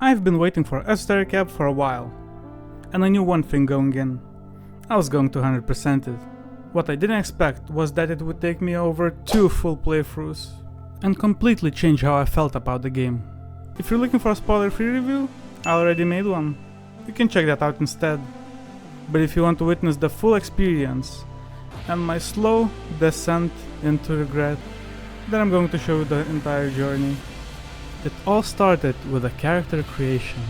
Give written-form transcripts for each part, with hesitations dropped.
I've been waiting for Esoteric Ebb for a while, and I knew one thing going in. I was going to 100% it. What I didn't expect was that it would take me over 2 full playthroughs, and completely change how I felt about the game. If you're looking for a spoiler-free review, I already made one. You can check that out instead. But if you want to witness the full experience, and my slow descent into regret, then I'm going to show you the entire journey. It all started with a character creation.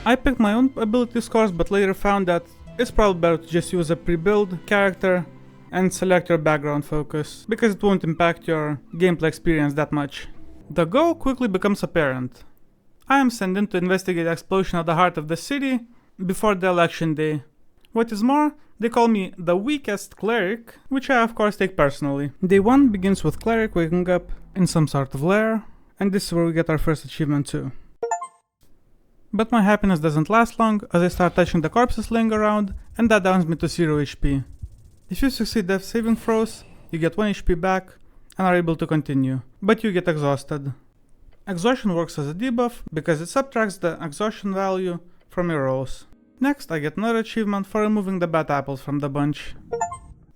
I picked my own ability scores, but later found that it's probably better to just use a pre-built character and select your background focus, because it won't impact your gameplay experience that much. The goal quickly becomes apparent. I am sent in to investigate the explosion at the heart of the city before the election day. What is more, they call me the weakest cleric, which I of course take personally. Day 1 begins with Cleric waking up in some sort of lair, and this is where we get our first achievement too. But my happiness doesn't last long, as I start touching the corpses laying around, and that downs me to 0 HP. If you succeed death saving throws, you get 1 HP back and are able to continue, but you get exhausted. Exhaustion works as a debuff because it subtracts the exhaustion value from your rolls. Next, I get another achievement for removing the bad apples from the bunch.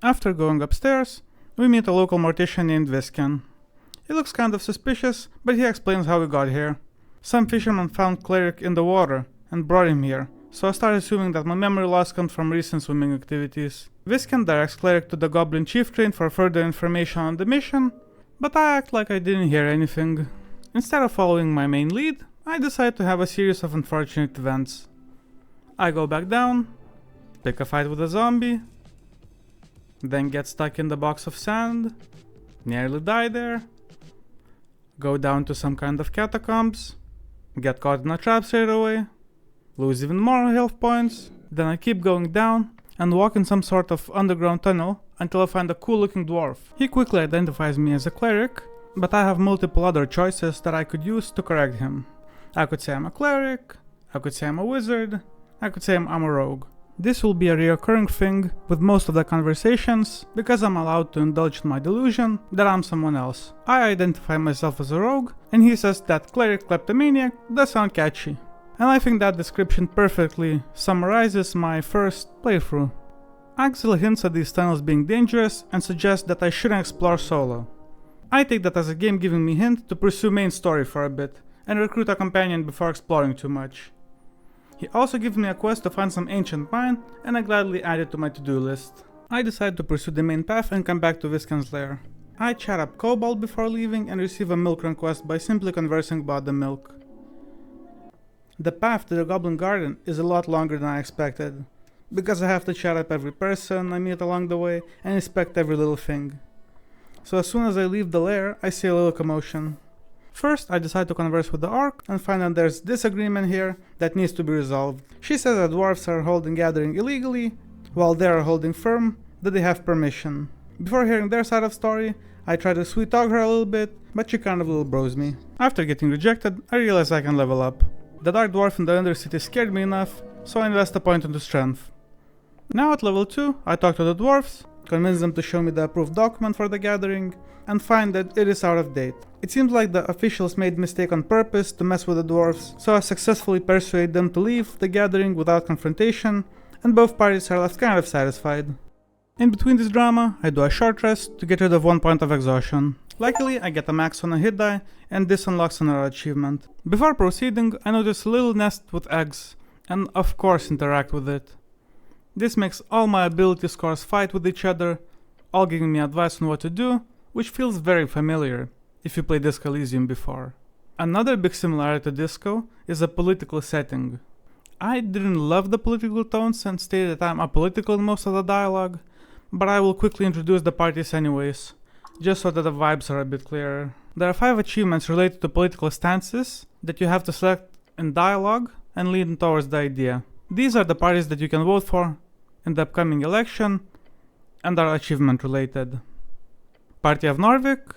After going upstairs, we meet a local mortician named Viscan. He looks kind of suspicious, but he explains how we got here. Some fishermen found Cleric in the water and brought him here, so I started assuming that my memory loss comes from recent swimming activities. Viscan directs Cleric to the Goblin Chief Train for further information on the mission, but I act like I didn't hear anything. Instead of following my main lead, I decide to have a series of unfortunate events. I go back down, pick a fight with a zombie, then get stuck in the box of sand, nearly die there, go down to some kind of catacombs, get caught in a trap straight away, lose even more health points, then I keep going down and walk in some sort of underground tunnel until I find a cool looking dwarf. He quickly identifies me as a cleric, but I have multiple other choices that I could use to correct him. I could say I'm a cleric, I could say I'm a wizard, I could say I'm a rogue. This will be a recurring thing with most of the conversations, because I'm allowed to indulge in my delusion that I'm someone else. I identify myself as a rogue, and he says that cleric kleptomaniac does sound catchy. And I think that description perfectly summarizes my first playthrough. Axel hints at these tunnels being dangerous and suggests that I shouldn't explore solo. I take that as a game giving me hint to pursue main story for a bit, and recruit a companion before exploring too much. He also gives me a quest to find some ancient mine, and I gladly add it to my to-do list. I decide to pursue the main path and come back to Viscan's lair. I chat up Cobalt before leaving and receive a milk run quest by simply conversing about the milk. The path to the Goblin Garden is a lot longer than I expected, because I have to chat up every person I meet along the way and inspect every little thing. So as soon as I leave the lair, I see a little commotion. First, I decide to converse with the orc and find that there's disagreement here that needs to be resolved. She says that dwarves are holding gathering illegally, while they are holding firm that they have permission. Before hearing their side of story, I try to sweet talk her a little bit, but she kind of little bros me. After getting rejected, I realize I can level up. The dark dwarf in the Undercity scared me enough, so I invest a point into strength. Now at level 2, I talk to the dwarves, convince them to show me the approved document for the gathering, and find that it is out of date. It seems like the officials made mistake on purpose to mess with the dwarves, so I successfully persuade them to leave the gathering without confrontation, and both parties are left kind of satisfied. In between this drama, I do a short rest to get rid of 1 point of exhaustion. Luckily, I get a max on a hit die, and this unlocks another achievement. Before proceeding, I notice a little nest with eggs, and of course interact with it. This makes all my ability scores fight with each other, all giving me advice on what to do, which feels very familiar if you played Disco Elysium before. Another big similarity to Disco is a political setting. I didn't love the political tones and stated that I'm apolitical in most of the dialogue, but I will quickly introduce the parties anyways, just so that the vibes are a bit clearer. There are 5 achievements related to political stances that you have to select in dialogue and lean towards the idea. These are the parties that you can vote for in the upcoming election and are achievement related. Party of Norvik,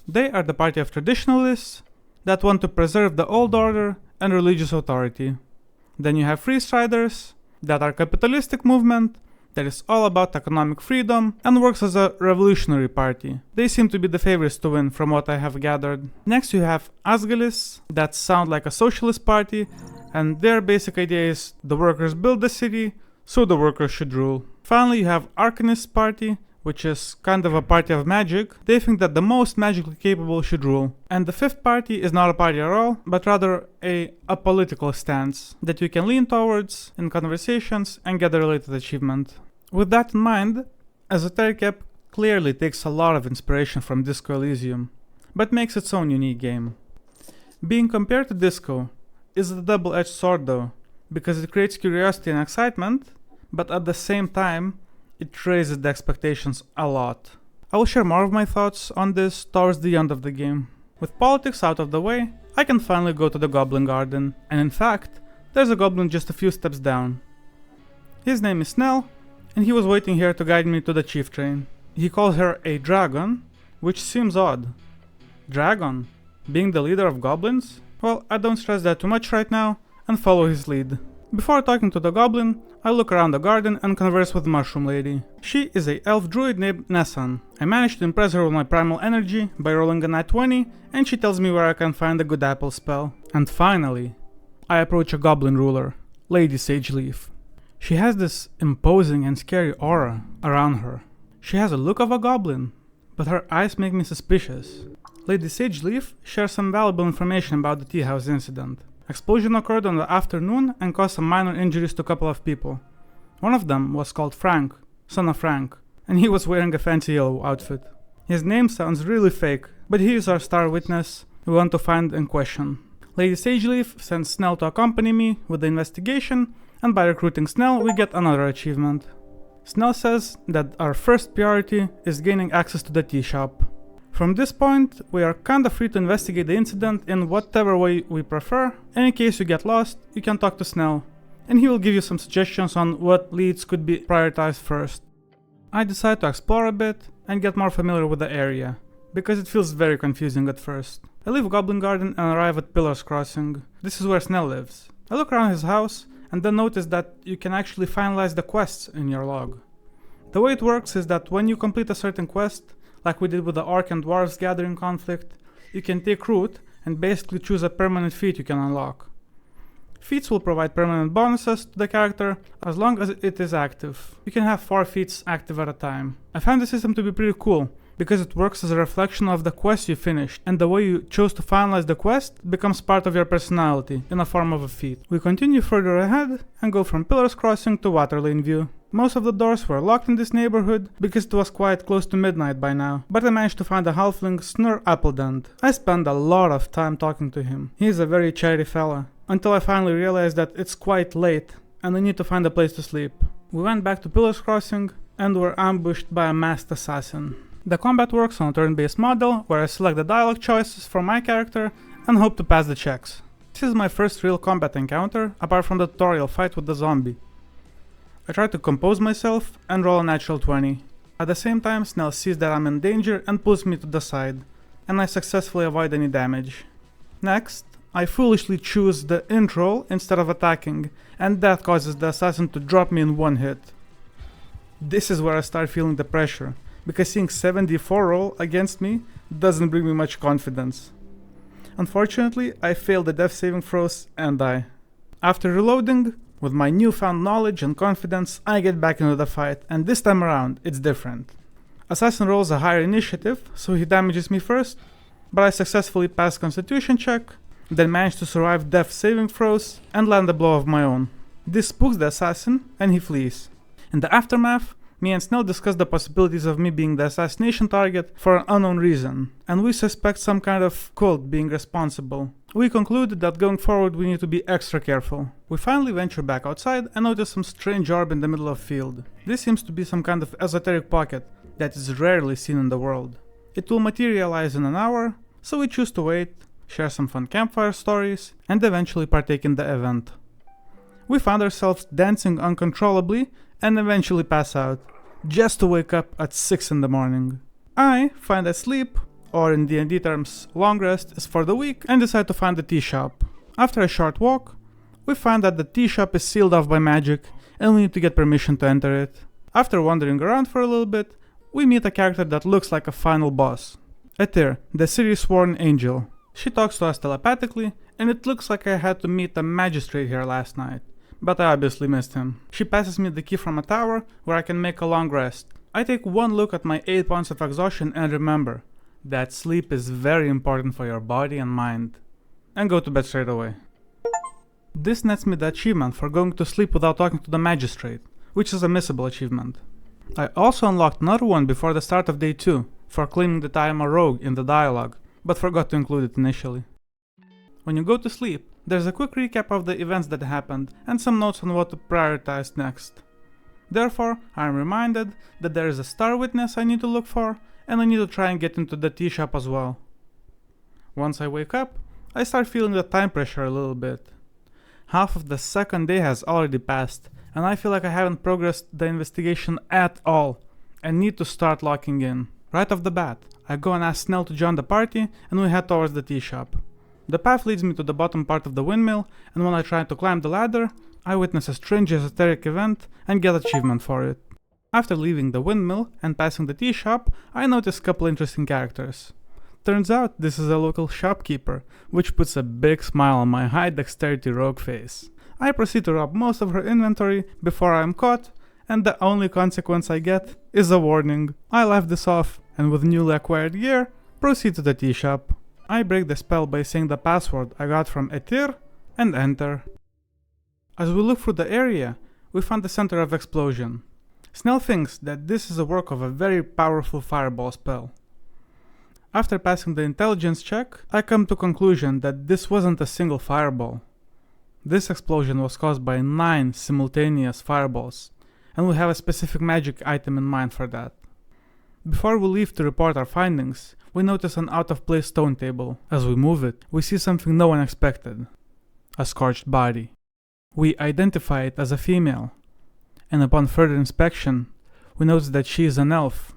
they are the party of traditionalists that want to preserve the old order and religious authority. Then you have Free Striders, that are capitalistic movement that is all about economic freedom and works as a revolutionary party. They seem to be the favorites to win from what I have gathered. Next you have Asgalis, that sound like a socialist party, and their basic idea is the workers build the city, so the workers should rule. Finally you have Arcanist party, which is kind of a party of magic. They think that the most magically capable should rule. And the fifth party is not a party at all, but rather a political stance that you can lean towards in conversations and get a related achievement. With that in mind, Esoteric Ebb clearly takes a lot of inspiration from Disco Elysium, but makes its own unique game. Being compared to Disco is a double-edged sword though, because it creates curiosity and excitement, but at the same time, it raises the expectations a lot. I will share more of my thoughts on this towards the end of the game. With politics out of the way, I can finally go to the Goblin Garden, and in fact, there's a goblin just a few steps down. His name is Snell, and he was waiting here to guide me to the chief train. He calls her a dragon, which seems odd. Dragon? Being the leader of goblins? Well, I don't stress that too much right now, and follow his lead. Before talking to the goblin, I look around the garden and converse with the mushroom lady. She is a elf druid named Nessan. I managed to impress her with my primal energy by rolling a nat 20, and she tells me where I can find a good apple spell. And finally, I approach a goblin ruler, Lady Sageleaf. She has this imposing and scary aura around her. She has a look of a goblin, but her eyes make me suspicious. Lady Sageleaf shares some valuable information about the tea house incident. Explosion occurred on the afternoon and caused some minor injuries to a couple of people. One of them was called Frank, son of Frank, and he was wearing a fancy yellow outfit. His name sounds really fake, but he is our star witness we want to find and question. Lady Sageleaf sends Snell to accompany me with the investigation, and by recruiting Snell we get another achievement. Snell says that our first priority is gaining access to the tea shop. From this point, we are kinda free to investigate the incident in whatever way we prefer, and in case you get lost, you can talk to Snell, and he will give you some suggestions on what leads could be prioritized first. I decide to explore a bit and get more familiar with the area, because it feels very confusing at first. I leave Goblin Garden and arrive at Pillars Crossing. This is where Snell lives. I look around his house and then notice that you can actually finalize the quests in your log. The way it works is that when you complete a certain quest, like we did with the Orc and Dwarves Gathering conflict, you can take root and basically choose a permanent feat you can unlock. Feats will provide permanent bonuses to the character as long as it is active. You can have 4 feats active at a time. I find the system to be pretty cool, because it works as a reflection of the quest you finished, and the way you chose to finalize the quest becomes part of your personality in a form of a feat. We continue further ahead and go from Pillars Crossing to Waterlane View. Most of the doors were locked in this neighborhood because it was quite close to midnight by now, but I managed to find a halfling Snur Appledent. I spent a lot of time talking to him. He is a very chatty fella, until I finally realized that it's quite late and I need to find a place to sleep. We went back to Pillars Crossing and were ambushed by a masked assassin. The combat works on a turn-based model where I select the dialogue choices for my character and hope to pass the checks. This is my first real combat encounter apart from the tutorial fight with the zombie. I try to compose myself and roll a natural 20. At the same time, Snell sees that I'm in danger and pulls me to the side, and I successfully avoid any damage. Next, I foolishly choose the int roll instead of attacking, and that causes the assassin to drop me in one hit. This is where I start feeling the pressure, because seeing 7d4 roll against me doesn't bring me much confidence. Unfortunately, I fail the death saving throws and die. After reloading, with my newfound knowledge and confidence, I get back into the fight, and this time around, it's different. Assassin rolls a higher initiative, so he damages me first, but I successfully pass Constitution check, then manage to survive death saving throws and land a blow of my own. This spooks the assassin, and he flees. In the aftermath, me and Snell discuss the possibilities of me being the assassination target for an unknown reason, and we suspect some kind of cult being responsible. We concluded that going forward we need to be extra careful. We finally venture back outside and notice some strange orb in the middle of the field. This seems to be some kind of esoteric pocket that is rarely seen in the world. It will materialize in an hour, so we choose to wait, share some fun campfire stories, and eventually partake in the event. We found ourselves dancing uncontrollably and eventually pass out, just to wake up at 6 in the morning. I find that sleep, or in D&D terms long rest, is for the weak and decide to find the tea shop. After a short walk, we find that the tea shop is sealed off by magic and we need to get permission to enter it. After wandering around for a little bit, we meet a character that looks like a final boss. Etir, the series sworn angel. She talks to us telepathically, and it looks like I had to meet the Magistrate here last night, but I obviously missed him. She passes me the key from a tower where I can make a long rest. I take one look at my 8 points of exhaustion and remember that sleep is very important for your body and mind, and go to bed straight away. This nets me the achievement for going to sleep without talking to the Magistrate, which is a missable achievement. I also unlocked another one before the start of day 2 for claiming that I am a rogue in the dialogue, but forgot to include it initially. When you go to sleep, there's a quick recap of the events that happened and some notes on what to prioritize next. Therefore, I am reminded that there is a star witness I need to look for, and I need to try and get into the tea shop as well. Once I wake up, I start feeling the time pressure a little bit. Half of the second day has already passed, and I feel like I haven't progressed the investigation at all, and need to start locking in. Right off the bat, I go and ask Snell to join the party, and we head towards the tea shop. The path leads me to the bottom part of the windmill, and when I try to climb the ladder, I witness a strange esoteric event and get achievement for it. After leaving the windmill and passing the tea shop, I notice a couple interesting characters. Turns out this is a local shopkeeper, which puts a big smile on my high dexterity rogue face. I proceed to rob most of her inventory before I am caught, and the only consequence I get is a warning. I laugh this off, and with newly acquired gear, proceed to the tea shop. I break the spell by saying the password I got from Etir and enter. As we look through the area, we find the center of explosion. Snell thinks that this is a work of a very powerful fireball spell. After passing the intelligence check, I come to conclusion that this wasn't a single fireball. This explosion was caused by 9 simultaneous fireballs, and we have a specific magic item in mind for that. Before we leave to report our findings, we notice an out-of-place stone table. As we move it, we see something no one expected. A scorched body. We identify it as a female, and upon further inspection, we notice that she is an elf.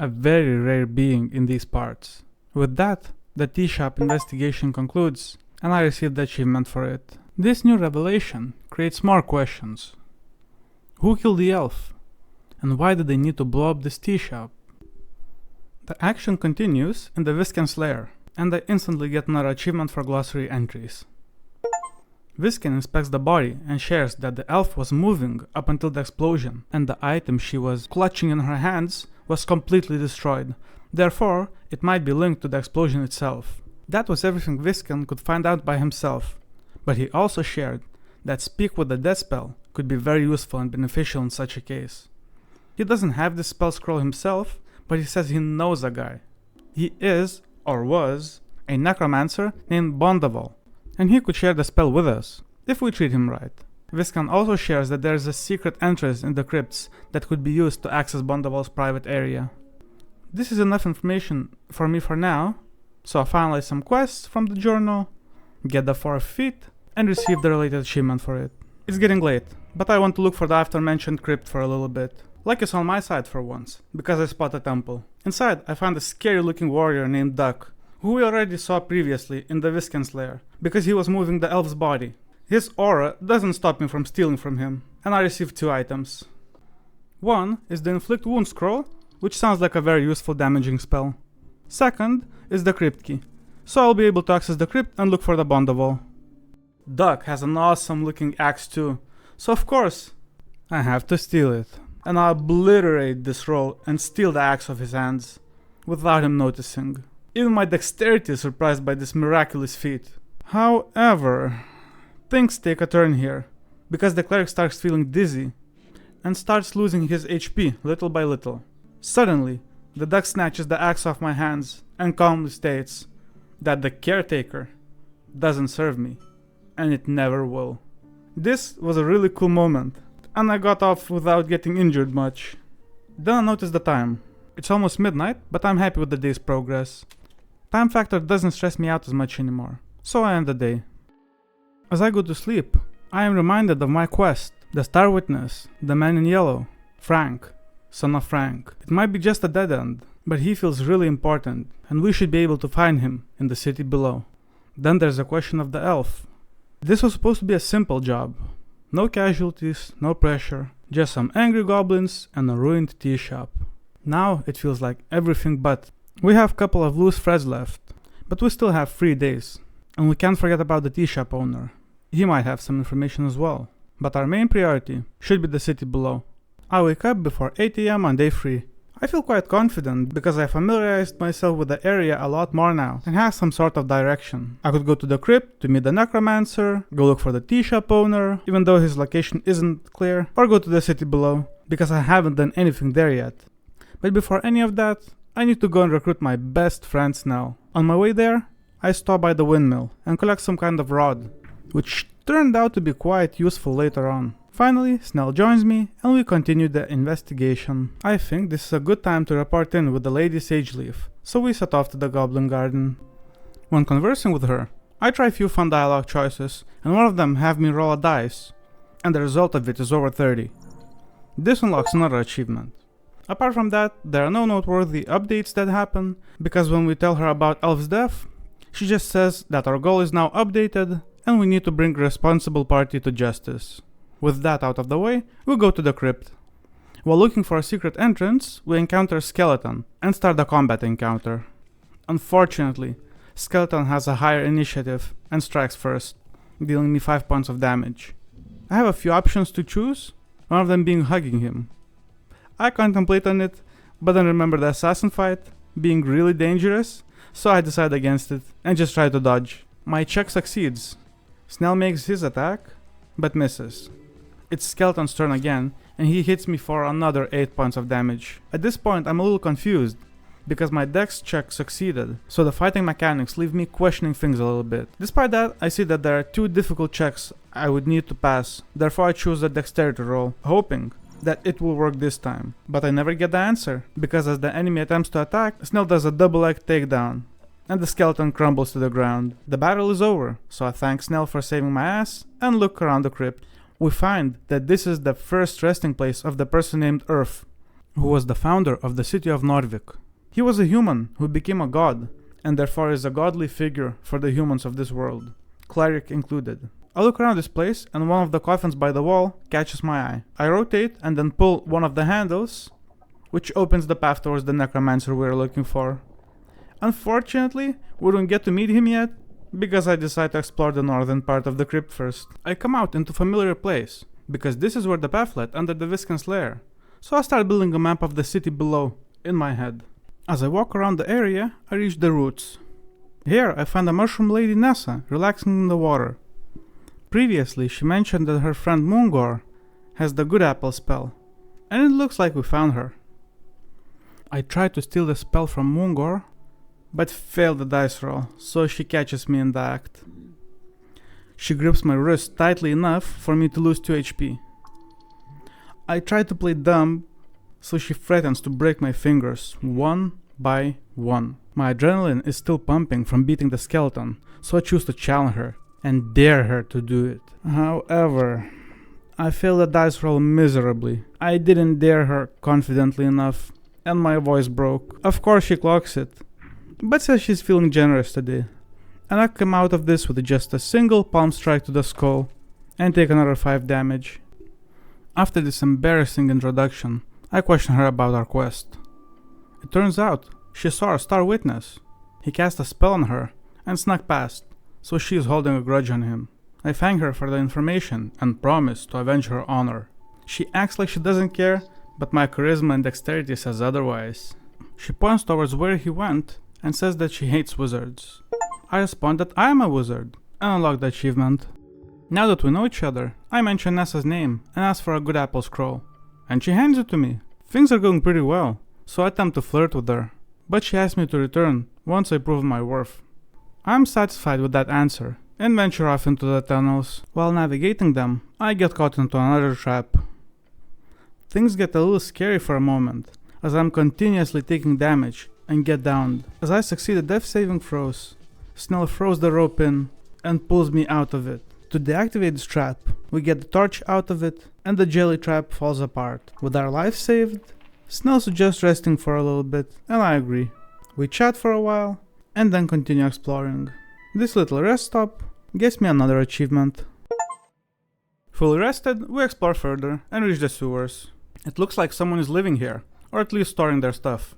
A very rare being in these parts. With that, the tea shop investigation concludes, and I receive the achievement for it. This new revelation creates more questions. Who killed the elf? And why did they need to blow up this tea shop? The action continues in the Viscan's lair, and I instantly get another achievement for glossary entries. Viscan inspects the body and shares that the elf was moving up until the explosion, and the item she was clutching in her hands was completely destroyed. Therefore, it might be linked to the explosion itself. That was everything Viscan could find out by himself, but he also shared that Speak with the Dead spell could be very useful and beneficial in such a case. He doesn't have this spell scroll himself, but he says he knows a guy. He is, or was, a necromancer named Bondaval, and he could share the spell with us, if we treat him right. Viscan also shares that there is a secret entrance in the crypts that could be used to access Bondaval's private area. This is enough information for me for now, so I finalize some quests from the journal, get the 4 feet, and receive the related achievement for it. It's getting late, but I want to look for the aforementioned crypt for a little bit. Luck is on my side for once, because I spot a temple. Inside, I find a scary looking warrior named Duck, who we already saw previously in the Viscan's lair, because he was moving the elf's body. His aura doesn't stop me from stealing from him, and I receive 2 items. One is the Inflict Wound scroll, which sounds like a very useful damaging spell. Second is the Crypt key, so I'll be able to access the crypt and look for the Bondaval. Duck has an awesome looking axe too, so of course, I have to steal it. And I obliterate this roll and steal the axe off his hands, without him noticing. Even my dexterity is surprised by this miraculous feat. However, things take a turn here, because the cleric starts feeling dizzy, and starts losing his HP little by little. Suddenly, the duck snatches the axe off my hands, and calmly states that the caretaker doesn't serve me, and it never will. This was a really cool moment, and I got off without getting injured much. Then I noticed the time. It's almost midnight, but I'm happy with the day's progress. Time factor doesn't stress me out as much anymore, so I end the day. As I go to sleep, I am reminded of my quest, the Star Witness, the man in yellow, Frank, son of Frank. It might be just a dead end, but he feels really important, and we should be able to find him in the city below. Then there's the question of the elf. This was supposed to be a simple job. No casualties, no pressure, Just some angry goblins and a ruined tea shop. Now it feels like everything but. We have a couple of loose threads left, but we still have 3 days. And we can't forget about the tea shop owner. He might have some information as well. But our main priority should be the city below. I wake up before 8 AM on day 3. I feel quite confident because I familiarized myself with the area a lot more now and have some sort of direction. I could go to the crypt to meet the necromancer, go look for the tea shop owner, even though his location isn't clear, or go to the city below, because I haven't done anything there yet. But before any of that, I need to go and recruit my best friend Snell. On my way there, I stop by the windmill and collect some kind of rod, which turned out to be quite useful later on. Finally, Snell joins me and we continue the investigation. I think this is a good time to report in with the Lady Sageleaf, so we set off to the Goblin Garden. When conversing with her, I try a few fun dialogue choices, and one of them have me roll a dice, and the result of it is over 30. This unlocks another achievement. Apart from that, there are no noteworthy updates that happen, because when we tell her about Elf's death, she just says that our goal is now updated and we need to bring a responsible party to justice. With that out of the way, we go to the crypt. While looking for a secret entrance, we encounter Skeleton and start a combat encounter. Unfortunately, Skeleton has a higher initiative and strikes first, dealing me 5 points of damage. I have a few options to choose, one of them being hugging him. I contemplate on it, but then remember the assassin fight being really dangerous, so I decide against it and just try to dodge. My check succeeds. Snell makes his attack, but misses. It's Skeleton's turn again, and he hits me for another 8 points of damage. At this point I'm a little confused, because my dex check succeeded, so the fighting mechanics leave me questioning things a little bit. Despite that, I see that there are 2 difficult checks I would need to pass, therefore I choose the dexterity roll, hoping that it will work this time. But I never get the answer, because as the enemy attempts to attack, Snell does a double leg takedown, and the skeleton crumbles to the ground. The battle is over, so I thank Snell for saving my ass, and look around the crypt. We find that this is the first resting place of the person named Urth, who was the founder of the city of Norvik. He was a human who became a god, and therefore is a godly figure for the humans of this world, Cleric included. I look around this place, and one of the coffins by the wall catches my eye. I rotate and then pull one of the handles, which opens the path towards the necromancer we are looking for. Unfortunately, we don't get to meet him yet, because I decide to explore the northern part of the crypt first. I come out into a familiar place, because this is where the path led under the Viscant's lair, so I start building a map of the city below, in my head. As I walk around the area, I reach the roots. Here I find a mushroom lady Nessa, relaxing in the water. Previously she mentioned that her friend Moongor has the good apple spell, and it looks like we found her. I try to steal the spell from Moongor, but fail the dice roll, so she catches me in the act. She grips my wrist tightly enough for me to lose 2 HP. I try to play dumb, so she threatens to break my fingers, one by one. My adrenaline is still pumping from beating the skeleton, so I choose to challenge her, and dare her to do it. However, I fail the dice roll miserably. I didn't dare her confidently enough, and my voice broke. Of course she clocks it, but says she's feeling generous today, and I come out of this with just a single palm strike to the skull, and take another 5 damage. After this embarrassing introduction, I question her about our quest. It turns out, she saw a star witness. He cast a spell on her, and snuck past, so she is holding a grudge on him. I thank her for the information, and promise to avenge her honor. She acts like she doesn't care, but my charisma and dexterity says otherwise. She points towards where he went, and says that she hates wizards. I respond that I am a wizard, and unlock the achievement. Now that we know each other, I mention Nessa's name and ask for a good apple scroll, and she hands it to me. Things are going pretty well, so I attempt to flirt with her, but she asks me to return once I prove my worth. I am satisfied with that answer, and venture off into the tunnels. While navigating them, I get caught into another trap. Things get a little scary for a moment, as I am continuously taking damage and get downed. As I succeed at death saving throws, Snell throws the rope in and pulls me out of it. To deactivate this trap, we get the torch out of it and the jelly trap falls apart. With our life saved, Snell suggests resting for a little bit, and I agree. We chat for a while and then continue exploring. This little rest stop gets me another achievement. Fully rested, we explore further and reach the sewers. It looks like someone is living here, or at least storing their stuff.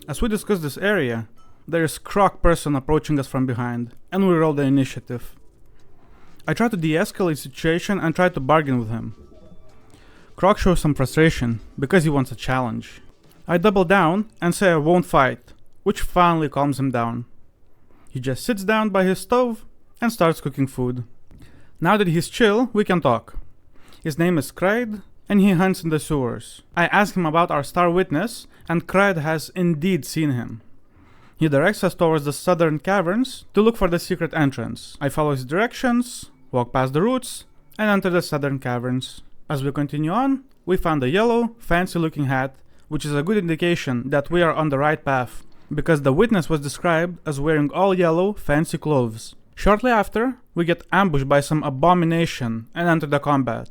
As we discuss this area, there is Croc person approaching us from behind, and we roll the initiative. I try to de-escalate the situation and try to bargain with him. Croc shows some frustration, because he wants a challenge. I double down and say I won't fight, which finally calms him down. He just sits down by his stove and starts cooking food. Now that he's chill, we can talk. His name is Kraid, and he hunts in the sewers. I ask him about our star witness, and Kraid has indeed seen him. He directs us towards the southern caverns to look for the secret entrance. I follow his directions, walk past the roots, and enter the southern caverns. As we continue on, we find a yellow, fancy-looking hat, which is a good indication that we are on the right path, because the witness was described as wearing all yellow, fancy clothes. Shortly after, we get ambushed by some abomination and enter the combat.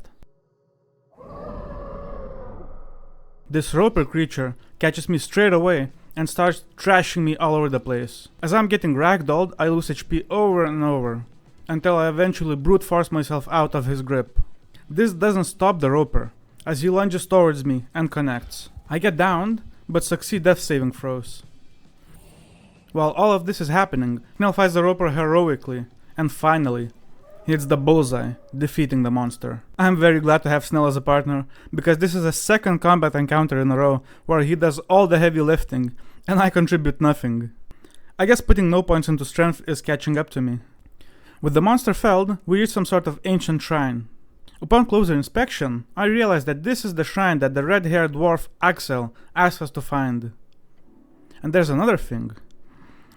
This roper creature catches me straight away and starts trashing me all over the place. As I'm getting ragdolled, I lose HP over and over, until I eventually brute force myself out of his grip. This doesn't stop the roper, as he lunges towards me and connects. I get downed, but succeed death saving throws. While all of this is happening, Snell fights the roper heroically, and finally, hits the bullseye, defeating the monster. I'm very glad to have Snell as a partner, because this is a second combat encounter in a row where he does all the heavy lifting, and I contribute nothing. I guess putting no points into strength is catching up to me. With the monster felled, we reach some sort of ancient shrine. Upon closer inspection, I realize that this is the shrine that the red-haired dwarf Axel asked us to find. And there's another thing.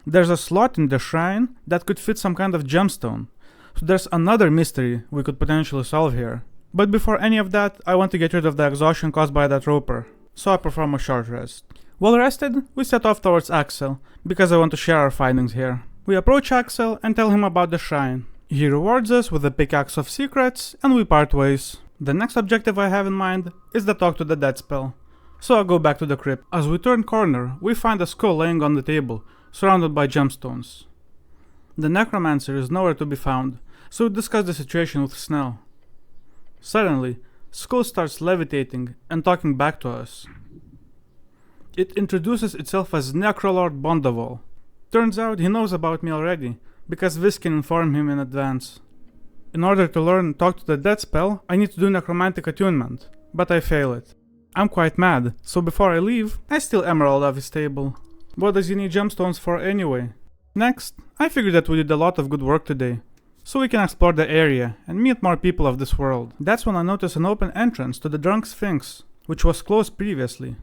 There's a slot in the shrine that could fit some kind of gemstone, so there's another mystery we could potentially solve here. But before any of that, I want to get rid of the exhaustion caused by that roper, so I perform a short rest. Well rested, we set off towards Axel, because I want to share our findings here. We approach Axel and tell him about the shrine. He rewards us with a pickaxe of secrets, and we part ways. The next objective I have in mind is the talk to the dead spell, so I go back to the crypt. As we turn corner, we find a skull laying on the table, surrounded by gemstones. The necromancer is nowhere to be found, so we discuss the situation with Snell. Suddenly, Skull starts levitating and talking back to us. It introduces itself as Necrolord Bondaval. Turns out he knows about me already, because Viskin informed him in advance. In order to learn Talk to the Dead spell, I need to do Necromantic Attunement, but I fail it. I'm quite mad, so before I leave, I steal Emerald off his table. What does he need gemstones for anyway? Next, I figured that we did a lot of good work today, so we can explore the area and meet more people of this world. That's when I notice an open entrance to the Drunk Sphinx, which was closed previously,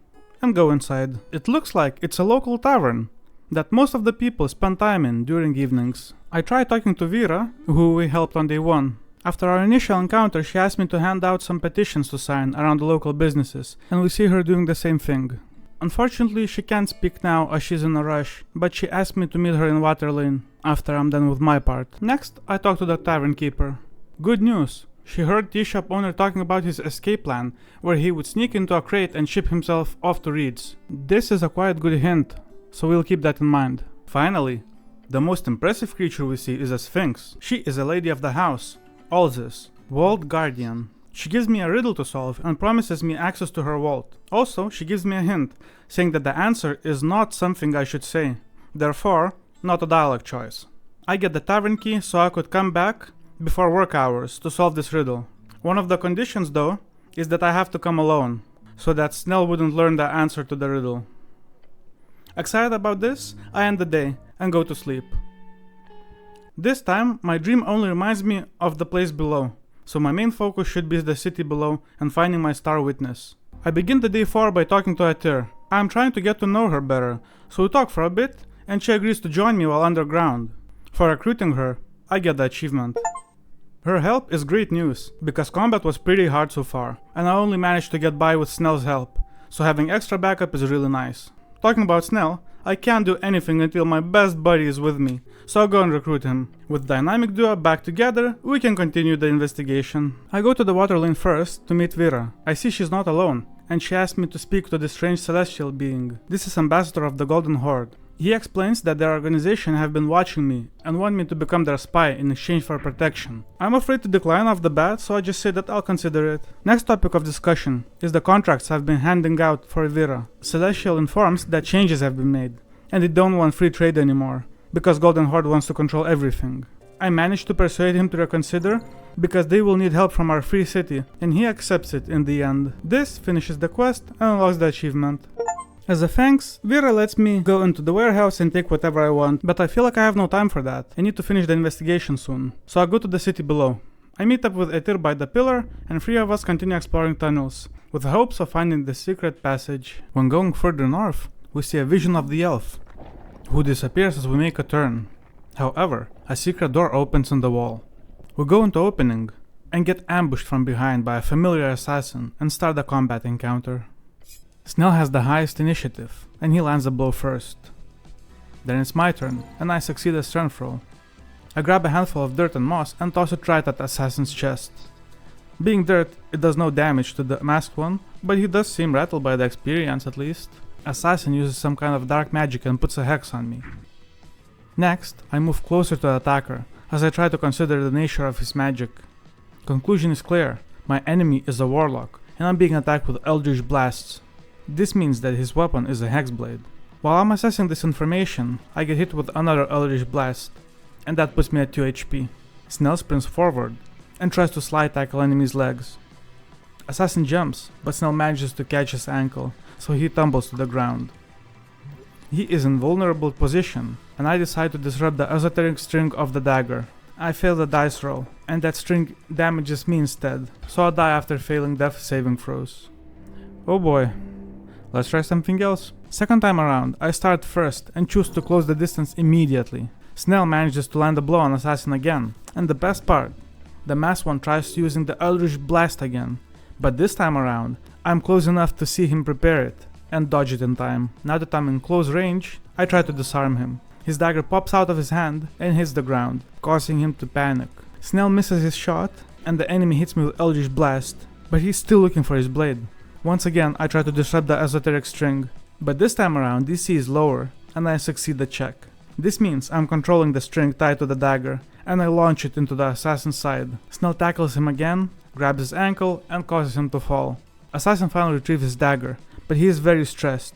and go inside. It looks like it's a local tavern that most of the people spend time in during evenings. I try talking to Vera, who we helped on day 1. After our initial encounter, she asked me to hand out some petitions to sign around the local businesses, and we see her doing the same thing. Unfortunately, she can't speak now as she's in a rush, but she asked me to meet her in Waterlane after I'm done with my part. Next, I talk to the tavern keeper. Good news! She heard tea shop owner talking about his escape plan, where he would sneak into a crate and ship himself off to Reeds. This is a quite good hint, so we'll keep that in mind. Finally, the most impressive creature we see is a Sphinx. She is a lady of the house, Alzis, Vault Guardian. She gives me a riddle to solve and promises me access to her vault. Also, she gives me a hint, saying that the answer is not something I should say, therefore, not a dialogue choice. I get the tavern key so I could come back before work hours to solve this riddle. One of the conditions, though, is that I have to come alone, so that Snell wouldn't learn the answer to the riddle. Excited about this, I end the day and go to sleep. This time, my dream only reminds me of the place below, so my main focus should be the city below and finding my star witness. I begin the day 4 by talking to Atir. I am trying to get to know her better, so we talk for a bit, and she agrees to join me while underground. For recruiting her, I get the achievement. Her help is great news, because combat was pretty hard so far, and I only managed to get by with Snell's help, so having extra backup is really nice. Talking about Snell, I can't do anything until my best buddy is with me, so I'll go and recruit him. With Dynamic Duo back together, we can continue the investigation. I go to the Waterlane first to meet Vera. I see she's not alone, and she asked me to speak to this strange celestial being. This is Ambassador of the Golden Horde. He explains that their organization have been watching me and want me to become their spy in exchange for protection. I'm afraid to decline off the bat, so I just say that I'll consider it. Next topic of discussion is the contracts I've been handing out for Evira. Celestial informs that changes have been made, and they don't want free trade anymore, because Golden Horde wants to control everything. I managed to persuade him to reconsider, because they will need help from our free city, and he accepts it in the end. This finishes the quest and unlocks the achievement. As a thanks, Vera lets me go into the warehouse and take whatever I want, but I feel like I have no time for that. I need to finish the investigation soon, so I go to the city below. I meet up with Etir by the pillar, and 3 of us continue exploring tunnels, with the hopes of finding the secret passage. When going further north, we see a vision of the elf, who disappears as we make a turn. However, a secret door opens in the wall. We go into opening, and get ambushed from behind by a familiar assassin and start a combat encounter. Snell has the highest initiative, and he lands a blow first. Then it's my turn, and I succeed a strength throw. I grab a handful of dirt and moss and toss it right at the assassin's chest. Being dirt, it does no damage to the masked one, but he does seem rattled by the experience at least. Assassin uses some kind of dark magic and puts a hex on me. Next, I move closer to the attacker, as I try to consider the nature of his magic. Conclusion is clear, my enemy is a warlock, and I'm being attacked with eldritch blasts. This means that his weapon is a hexblade. While I'm assessing this information, I get hit with another eldritch blast, and that puts me at 2 HP. Snell sprints forward, and tries to slide tackle enemy's legs. Assassin jumps, but Snell manages to catch his ankle, so he tumbles to the ground. He is in vulnerable position, and I decide to disrupt the esoteric string of the dagger. I fail the dice roll, and that string damages me instead, so I die after failing death saving throws. Oh boy. Let's try something else. Second time around, I start first and choose to close the distance immediately. Snell manages to land a blow on Assassin again, and the best part, the masked one tries using the Eldritch Blast again, but this time around, I'm close enough to see him prepare it, and dodge it in time. Now that I'm in close range, I try to disarm him. His dagger pops out of his hand and hits the ground, causing him to panic. Snell misses his shot, and the enemy hits me with Eldritch Blast, but he's still looking for his blade. Once again, I try to disrupt the esoteric string, but this time around DC is lower, and I succeed the check. This means I'm controlling the string tied to the dagger, and I launch it into the assassin's side. Snell tackles him again, grabs his ankle, and causes him to fall. Assassin finally retrieves his dagger, but he is very stressed,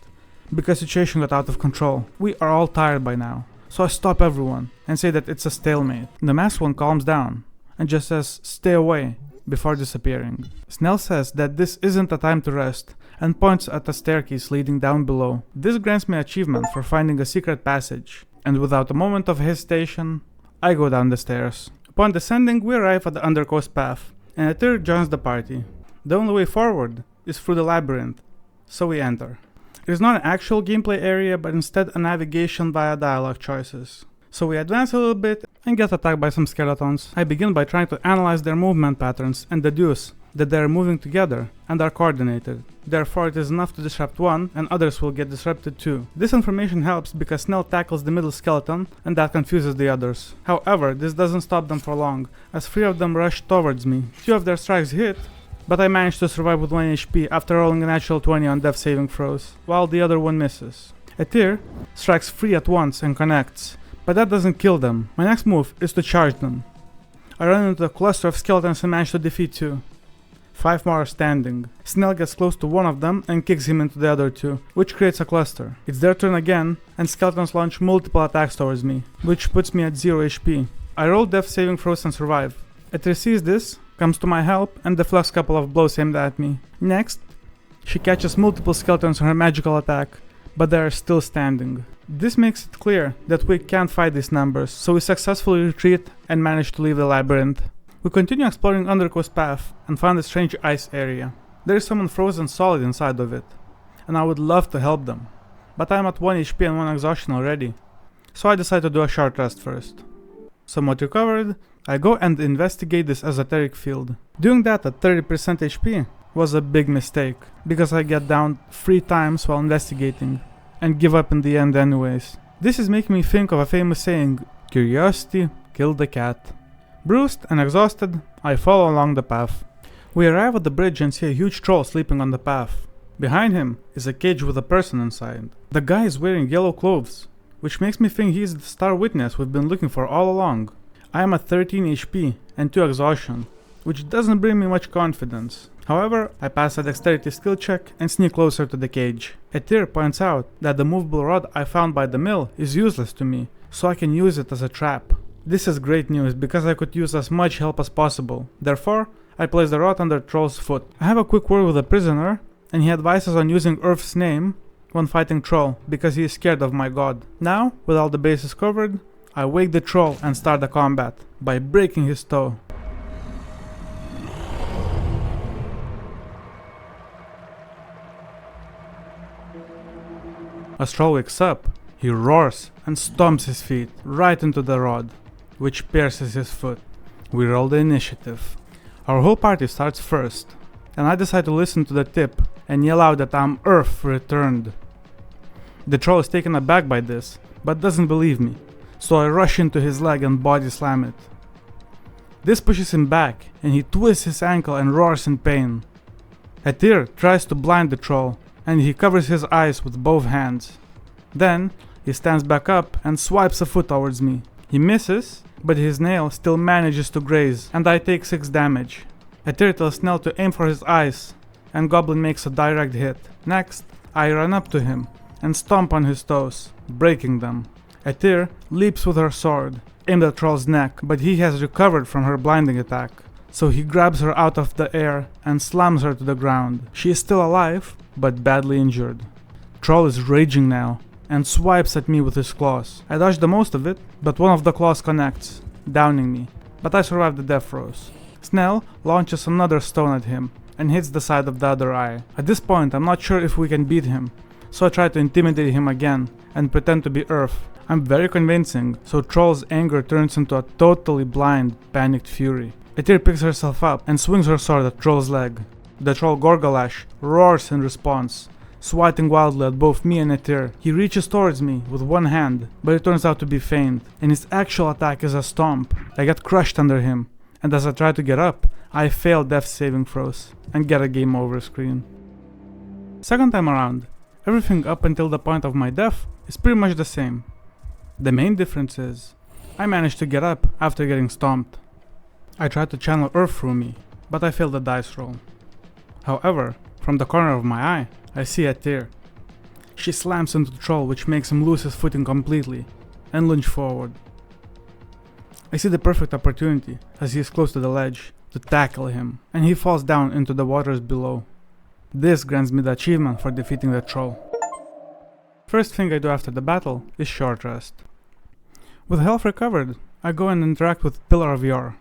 because the situation got out of control. We are all tired by now, so I stop everyone, and say that it's a stalemate. The masked one calms down, and just says, "Stay away," before disappearing. Snell says that this isn't a time to rest, and points at a staircase leading down below. This grants me achievement for finding a secret passage, and without a moment of hesitation, I go down the stairs. Upon descending, we arrive at the undercoast path, and Etir joins the party. The only way forward is through the labyrinth, so we enter. It is not an actual gameplay area, but instead a navigation via dialogue choices. So we advance a little bit and get attacked by some skeletons. I begin by trying to analyze their movement patterns and deduce that they are moving together and are coordinated. Therefore it is enough to disrupt one and others will get disrupted too. This information helps because Snell tackles the middle skeleton and that confuses the others. However, this doesn't stop them for long, as 3 of them rush towards me. 2 of their strikes hit, but I manage to survive with 1 HP after rolling a natural 20 on death saving throws, while the other one misses. Etir strikes 3 at once and connects, but that doesn't kill them. My next move is to charge them. I run into a cluster of skeletons and manage to defeat 2. 5 more are standing. Snell gets close to one of them and kicks him into the other 2, which creates a cluster. It's their turn again, and skeletons launch multiple attacks towards me, which puts me at 0 HP. I roll death saving throws and survive. Etir sees this, comes to my help, and deflects a couple of blows aimed at me. Next, she catches multiple skeletons on her magical attack, but they are still standing. This makes it clear that we can't fight these numbers, so we successfully retreat and manage to leave the labyrinth. We continue exploring Undercoast Path and find a strange ice area. There is someone frozen solid inside of it, and I would love to help them, but I am at 1 HP and 1 exhaustion already, so I decide to do a short rest first. Somewhat recovered, I go and investigate this esoteric field. Doing that at 30% HP was a big mistake, because I get down 3 times while investigating, and give up in the end anyways. This is making me think of a famous saying, "Curiosity killed the cat." Bruised and exhausted, I follow along the path. We arrive at the bridge and see a huge troll sleeping on the path. Behind him is a cage with a person inside. The guy is wearing yellow clothes, which makes me think he's the star witness we've been looking for all along. I am at 13 HP and 2 exhaustion, which doesn't bring me much confidence. However, I pass a dexterity skill check and sneak closer to the cage. Etir points out that the movable rod I found by the mill is useless to me, so I can use it as a trap. This is great news because I could use as much help as possible. Therefore, I place the rod under Troll's foot. I have a quick word with the prisoner, and he advises on using Earth's name when fighting Troll because he is scared of my god. Now, with all the bases covered, I wake the Troll and start the combat by breaking his toe. As Troll wakes up, he roars and stomps his feet right into the rod, which pierces his foot. We roll the initiative. Our whole party starts first, and I decide to listen to the tip and yell out that I'm Earth returned. The Troll is taken aback by this, but doesn't believe me, so I rush into his leg and body slam it. This pushes him back, and he twists his ankle and roars in pain. Etir tries to blind the Troll, and he covers his eyes with both hands. Then, he stands back up and swipes a foot towards me. He misses, but his nail still manages to graze, and I take 6 damage. Etir tells Snell to aim for his eyes, and Goblin makes a direct hit. Next, I run up to him and stomp on his toes, breaking them. Etir leaps with her sword, aimed at Troll's neck, but he has recovered from her blinding attack. So he grabs her out of the air and slams her to the ground. She is still alive, but badly injured. Troll is raging now, and swipes at me with his claws. I dodge the most of it, but one of the claws connects, downing me, but I survive the death throes. Snell launches another stone at him, and hits the side of the other eye. At this point I'm not sure if we can beat him, so I try to intimidate him again, and pretend to be Earth. I'm very convincing, so Troll's anger turns into a totally blind, panicked fury. Etir picks herself up and swings her sword at Troll's leg. The Troll Gorgalash roars in response, swatting wildly at both me and Etir. He reaches towards me with one hand, but it turns out to be feint, and his actual attack is a stomp. I get crushed under him, and as I try to get up, I fail death saving throws and get a game over screen. Second time around, everything up until the point of my death is pretty much the same. The main difference is, I managed to get up after getting stomped. I tried to channel Earth through me, but I failed the dice roll. However, from the corner of my eye, I see Etir. She slams into the Troll, which makes him lose his footing completely, and lunge forward. I see the perfect opportunity, as he is close to the ledge, to tackle him, and he falls down into the waters below. This grants me the achievement for defeating the Troll. First thing I do after the battle is short rest. With health recovered, I go and interact with Pillar of Yore.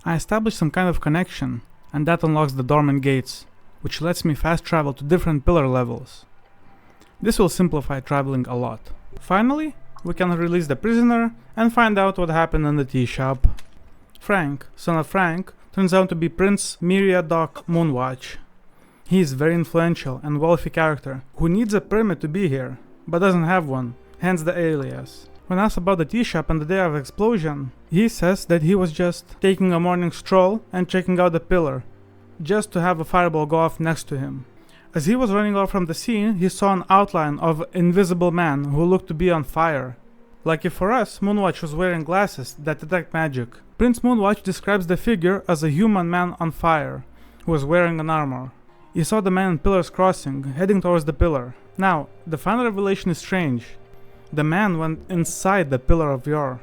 I establish some kind of connection, and that unlocks the dormant gates, which lets me fast travel to different pillar levels. This will simplify traveling a lot. Finally, we can release the prisoner and find out what happened in the tea shop. Frank, son of Frank, turns out to be Prince Miriadoc Moonwatch. He is a very influential and wealthy character who needs a permit to be here, but doesn't have one, hence the alias. When asked about the tea shop and the day of explosion, he says that he was just taking a morning stroll and checking out the pillar, just to have a fireball go off next to him. As he was running off from the scene, he saw an outline of an invisible man who looked to be on fire. Lucky for us, Moonwatch was wearing glasses that detect magic. Prince Moonwatch describes the figure as a human man on fire, who was wearing an armor. He saw the man in Pillar's Crossing, heading towards the pillar. Now, the final revelation is strange. The man went inside the Pillar of Yore.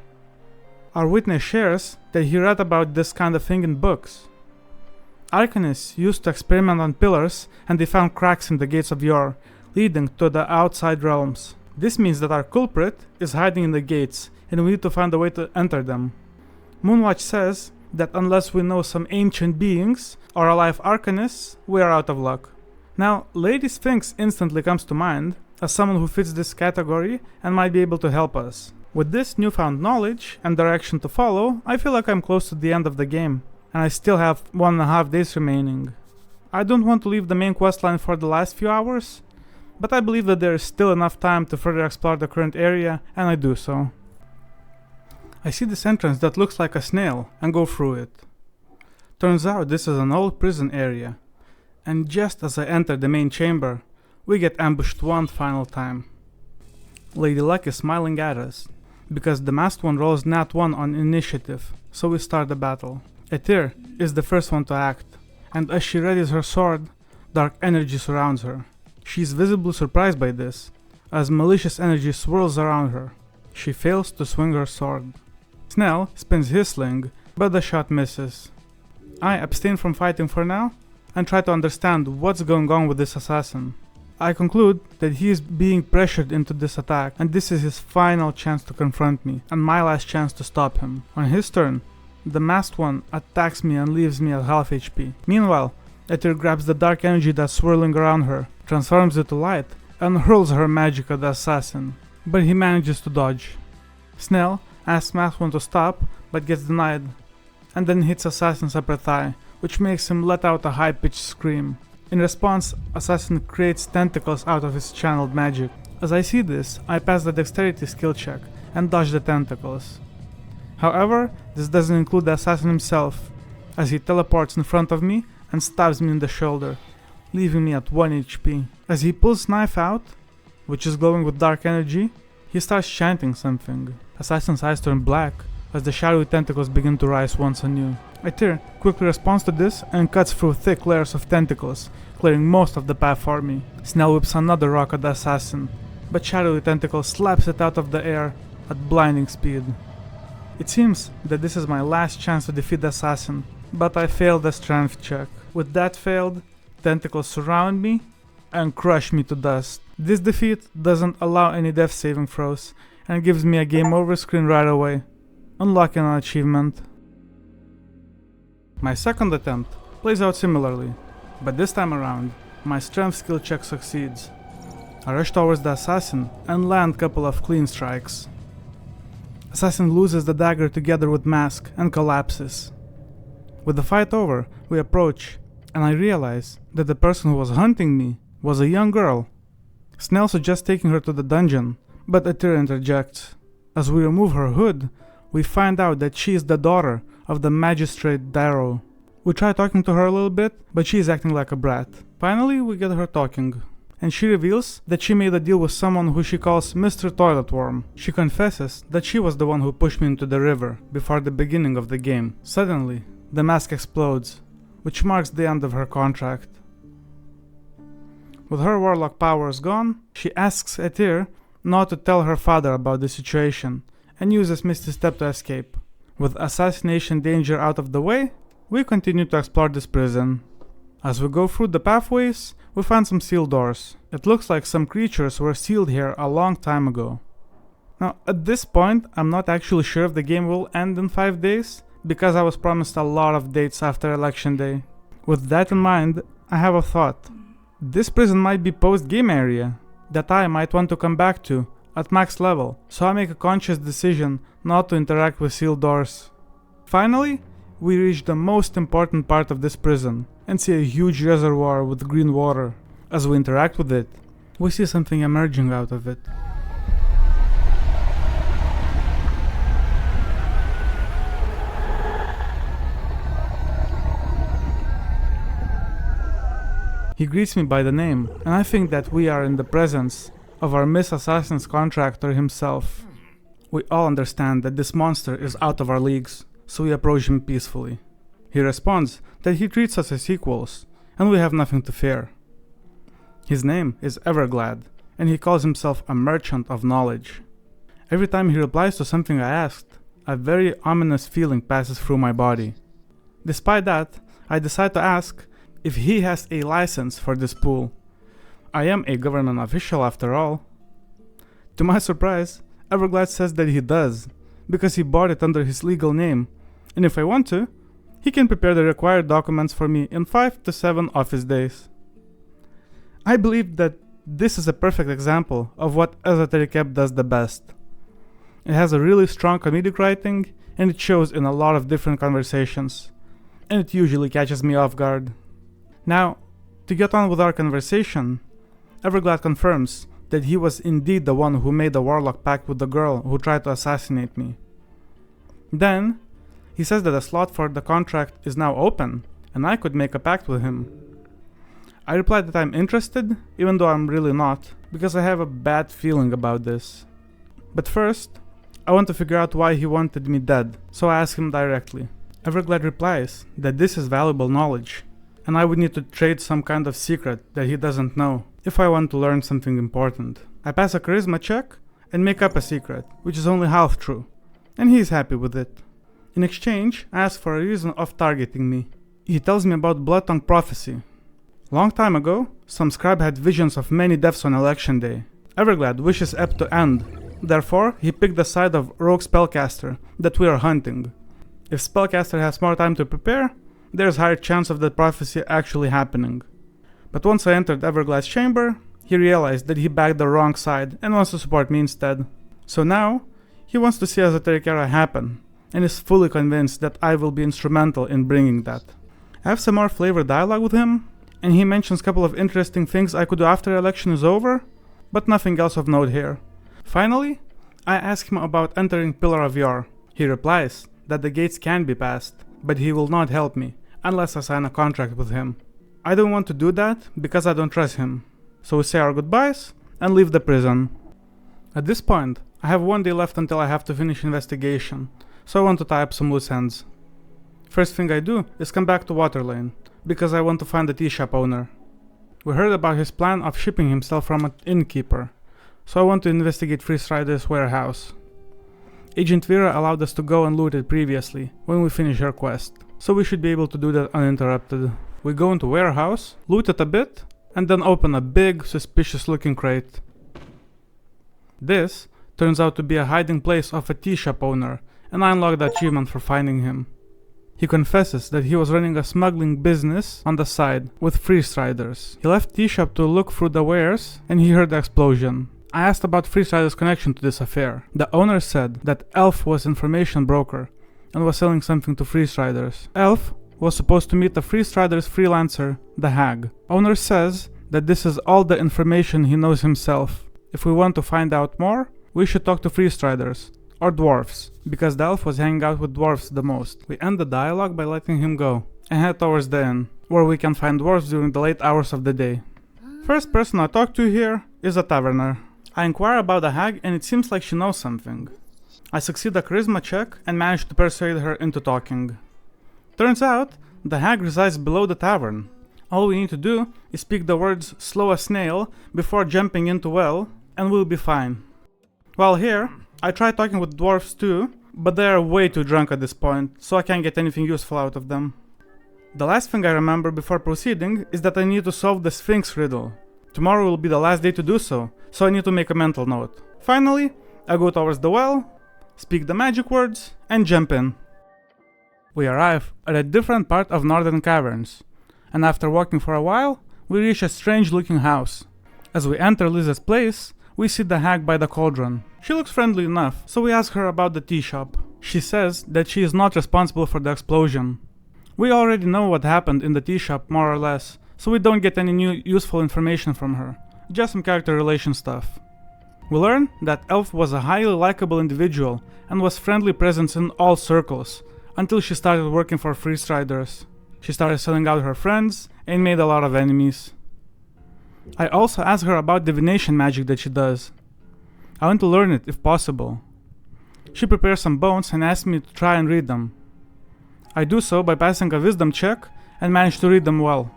Our witness shares that he read about this kind of thing in books. Arcanists used to experiment on pillars, and they found cracks in the gates of Yore, leading to the outside realms. This means that our culprit is hiding in the gates, and we need to find a way to enter them. Moonwatch says that unless we know some ancient beings or alive arcanists, we are out of luck. Now, Lady Sphinx instantly comes to mind as someone who fits this category and might be able to help us. With this newfound knowledge and direction to follow, I feel like I'm close to the end of the game, and I still have 1.5 days remaining. I don't want to leave the main questline for the last few hours, but I believe that there is still enough time to further explore the current area, and I do so. I see this entrance that looks like a snail and go through it. Turns out this is an old prison area, and just as I enter the main chamber, we get ambushed one final time. Lady Luck is smiling at us, because the masked one rolls nat 1 on initiative, so we start the battle. Etir is the first one to act, and as she readies her sword, dark energy surrounds her. She is visibly surprised by this, as malicious energy swirls around her. She fails to swing her sword. Snell spins his sling, but the shot misses. I abstain from fighting for now, and try to understand what's going on with this assassin. I conclude that he is being pressured into this attack, and this is his final chance to confront me, and my last chance to stop him. On his turn, the masked one attacks me and leaves me at half HP. Meanwhile, Etir grabs the dark energy that's swirling around her, transforms it to light, and hurls her magic at the assassin, but he manages to dodge. Snell asks masked one to stop, but gets denied, and then hits Assassin's upper thigh, which makes him let out a high-pitched scream. In response, Assassin creates tentacles out of his channeled magic. As I see this, I pass the dexterity skill check and dodge the tentacles. However, this doesn't include the assassin himself, as he teleports in front of me and stabs me in the shoulder, leaving me at 1 HP. As he pulls his knife out, which is glowing with dark energy, he starts chanting something. Assassin's eyes turn black as the shadowy tentacles begin to rise once anew. Etir quickly responds to this and cuts through thick layers of tentacles, clearing most of the path for me. Snell whips another rock at the assassin, but shadowy tentacle slaps it out of the air at blinding speed. It seems that this is my last chance to defeat the assassin, but I failed the strength check. With that failed, tentacles surround me and crush me to dust. This defeat doesn't allow any death saving throws and gives me a game over screen right away, unlocking an achievement. My second attempt plays out similarly, but this time around, my strength skill check succeeds. I rush towards the assassin and land a couple of clean strikes. Assassin loses the dagger together with mask and collapses. With the fight over, we approach, and I realize that the person who was hunting me was a young girl. Snell suggests taking her to the dungeon, but Etir interjects. As we remove her hood, we find out that she is the daughter of the Magistrate Who. We try talking to her a little bit, but she is acting like a brat. Finally, we get her talking, and she reveals that she made a deal with someone who she calls Mr. Toilet Worm. She confesses that she was the one who pushed me into the river before the beginning of the game. Suddenly, the mask explodes, which marks the end of her contract. With her warlock powers gone, she asks Etir not to tell her father about the situation, and uses Misty Step to escape. With assassination danger out of the way, we continue to explore this prison. As we go through the pathways, we find some sealed doors. It looks like some creatures were sealed here a long time ago. Now, at this point, I'm not actually sure if the game will end in 5 days, because I was promised a lot of dates after election day. With that in mind, I have a thought. This prison might be post-game area that I might want to come back to at max level, so I make a conscious decision not to interact with sealed doors. Finally, we reach the most important part of this prison and see a huge reservoir with green water. As we interact with it, we see something emerging out of it. He greets me by the name, and I think that we are in the presence of our Miss Assassin's contractor himself. We all understand that this monster is out of our leagues, so we approach him peacefully. He responds that he treats us as equals, and we have nothing to fear. His name is Everglad, and he calls himself a merchant of knowledge. Every time he replies to something I asked, a very ominous feeling passes through my body. Despite that, I decide to ask if he has a license for this pool. I am a government official after all. To my surprise, Everglad says that he does, because he bought it under his legal name, and if I want to, he can prepare the required documents for me in 5 to 7 office days. I believe that this is a perfect example of what Esoteric Ebb does the best. It has a really strong comedic writing, and it shows in a lot of different conversations, and it usually catches me off guard. Now, to get on with our conversation, Everglad confirms that he was indeed the one who made the warlock pact with the girl who tried to assassinate me. Then, he says that a slot for the contract is now open, and I could make a pact with him. I replied that I'm interested, even though I'm really not, because I have a bad feeling about this. But first, I want to figure out why he wanted me dead, so I ask him directly. Everglad replies that this is valuable knowledge, and I would need to trade some kind of secret that he doesn't know, if I want to learn something important. I pass a charisma check, and make up a secret, which is only half true, and he is happy with it. In exchange, I ask for a reason of targeting me. He tells me about Blood Tongue prophecy. Long time ago, some scribe had visions of many deaths on election day. Everglad wishes Ebb to end, therefore he picked the side of rogue spellcaster that we are hunting. If spellcaster has more time to prepare, there's higher chance of the prophecy actually happening. But once I entered Everglad's chamber, he realized that he backed the wrong side and wants to support me instead. So now, he wants to see Esoteric Era happen, and is fully convinced that I will be instrumental in bringing that. I have some more flavored dialogue with him, and he mentions a couple of interesting things I could do after the election is over, but nothing else of note here. Finally, I ask him about entering Pillar of Yore. He replies that the gates can be passed, but he will not help me unless I sign a contract with him. I don't want to do that because I don't trust him, so we say our goodbyes and leave the prison. At this point, I have 1 day left until I have to finish investigation, so I want to tie up some loose ends. First thing I do is come back to Waterlane, because I want to find the tea shop owner. We heard about his plan of shipping himself from an innkeeper, so I want to investigate Freeze Rider's warehouse. Agent Vera allowed us to go and loot it previously, when we finish our quest, so we should be able to do that uninterrupted. We go into warehouse, loot it a bit, and then open a big, suspicious looking crate. This turns out to be a hiding place of a tea shop owner, and I unlock the achievement for finding him. He confesses that he was running a smuggling business on the side with Freeze Riders. He left tea shop to look through the wares, and he heard the explosion. I asked about Freeze Riders' connection to this affair. The owner said that Elf was information broker and was selling something to Freeze Riders. Elf was supposed to meet the Freeze Riders freelancer, the Hag. Owner says that this is all the information he knows himself. If we want to find out more, we should talk to Freeze Riders, or dwarfs, because the elf was hanging out with dwarfs the most. We end the dialogue by letting him go, and head towards the inn, where we can find dwarfs during the late hours of the day. First person I talk to here is a taverner. I inquire about the hag, and it seems like she knows something. I succeed a charisma check and manage to persuade her into talking. Turns out, the hag resides below the tavern. All we need to do is speak the words "slow a snail" before jumping into well, and we'll be fine. While here, I try talking with dwarfs too, but they are way too drunk at this point, so I can't get anything useful out of them. The last thing I remember before proceeding is that I need to solve the Sphinx riddle. Tomorrow will be the last day to do so I need to make a mental note. Finally, I go towards the well, speak the magic words, and jump in. We arrive at a different part of Northern Caverns, and after walking for a while, we reach a strange looking house. As we enter Liza's place, we see the hag by the cauldron. She looks friendly enough, so we ask her about the tea shop. She says that she is not responsible for the explosion. We already know what happened in the tea shop more or less, so we don't get any new useful information from her, just some character relation stuff. We learn that Elf was a highly likable individual and was friendly presence in all circles, until she started working for Freeze Riders. She started selling out her friends and made a lot of enemies. I also ask her about divination magic that she does. I want to learn it if possible. She prepares some bones and asks me to try and read them. I do so by passing a wisdom check and manage to read them well.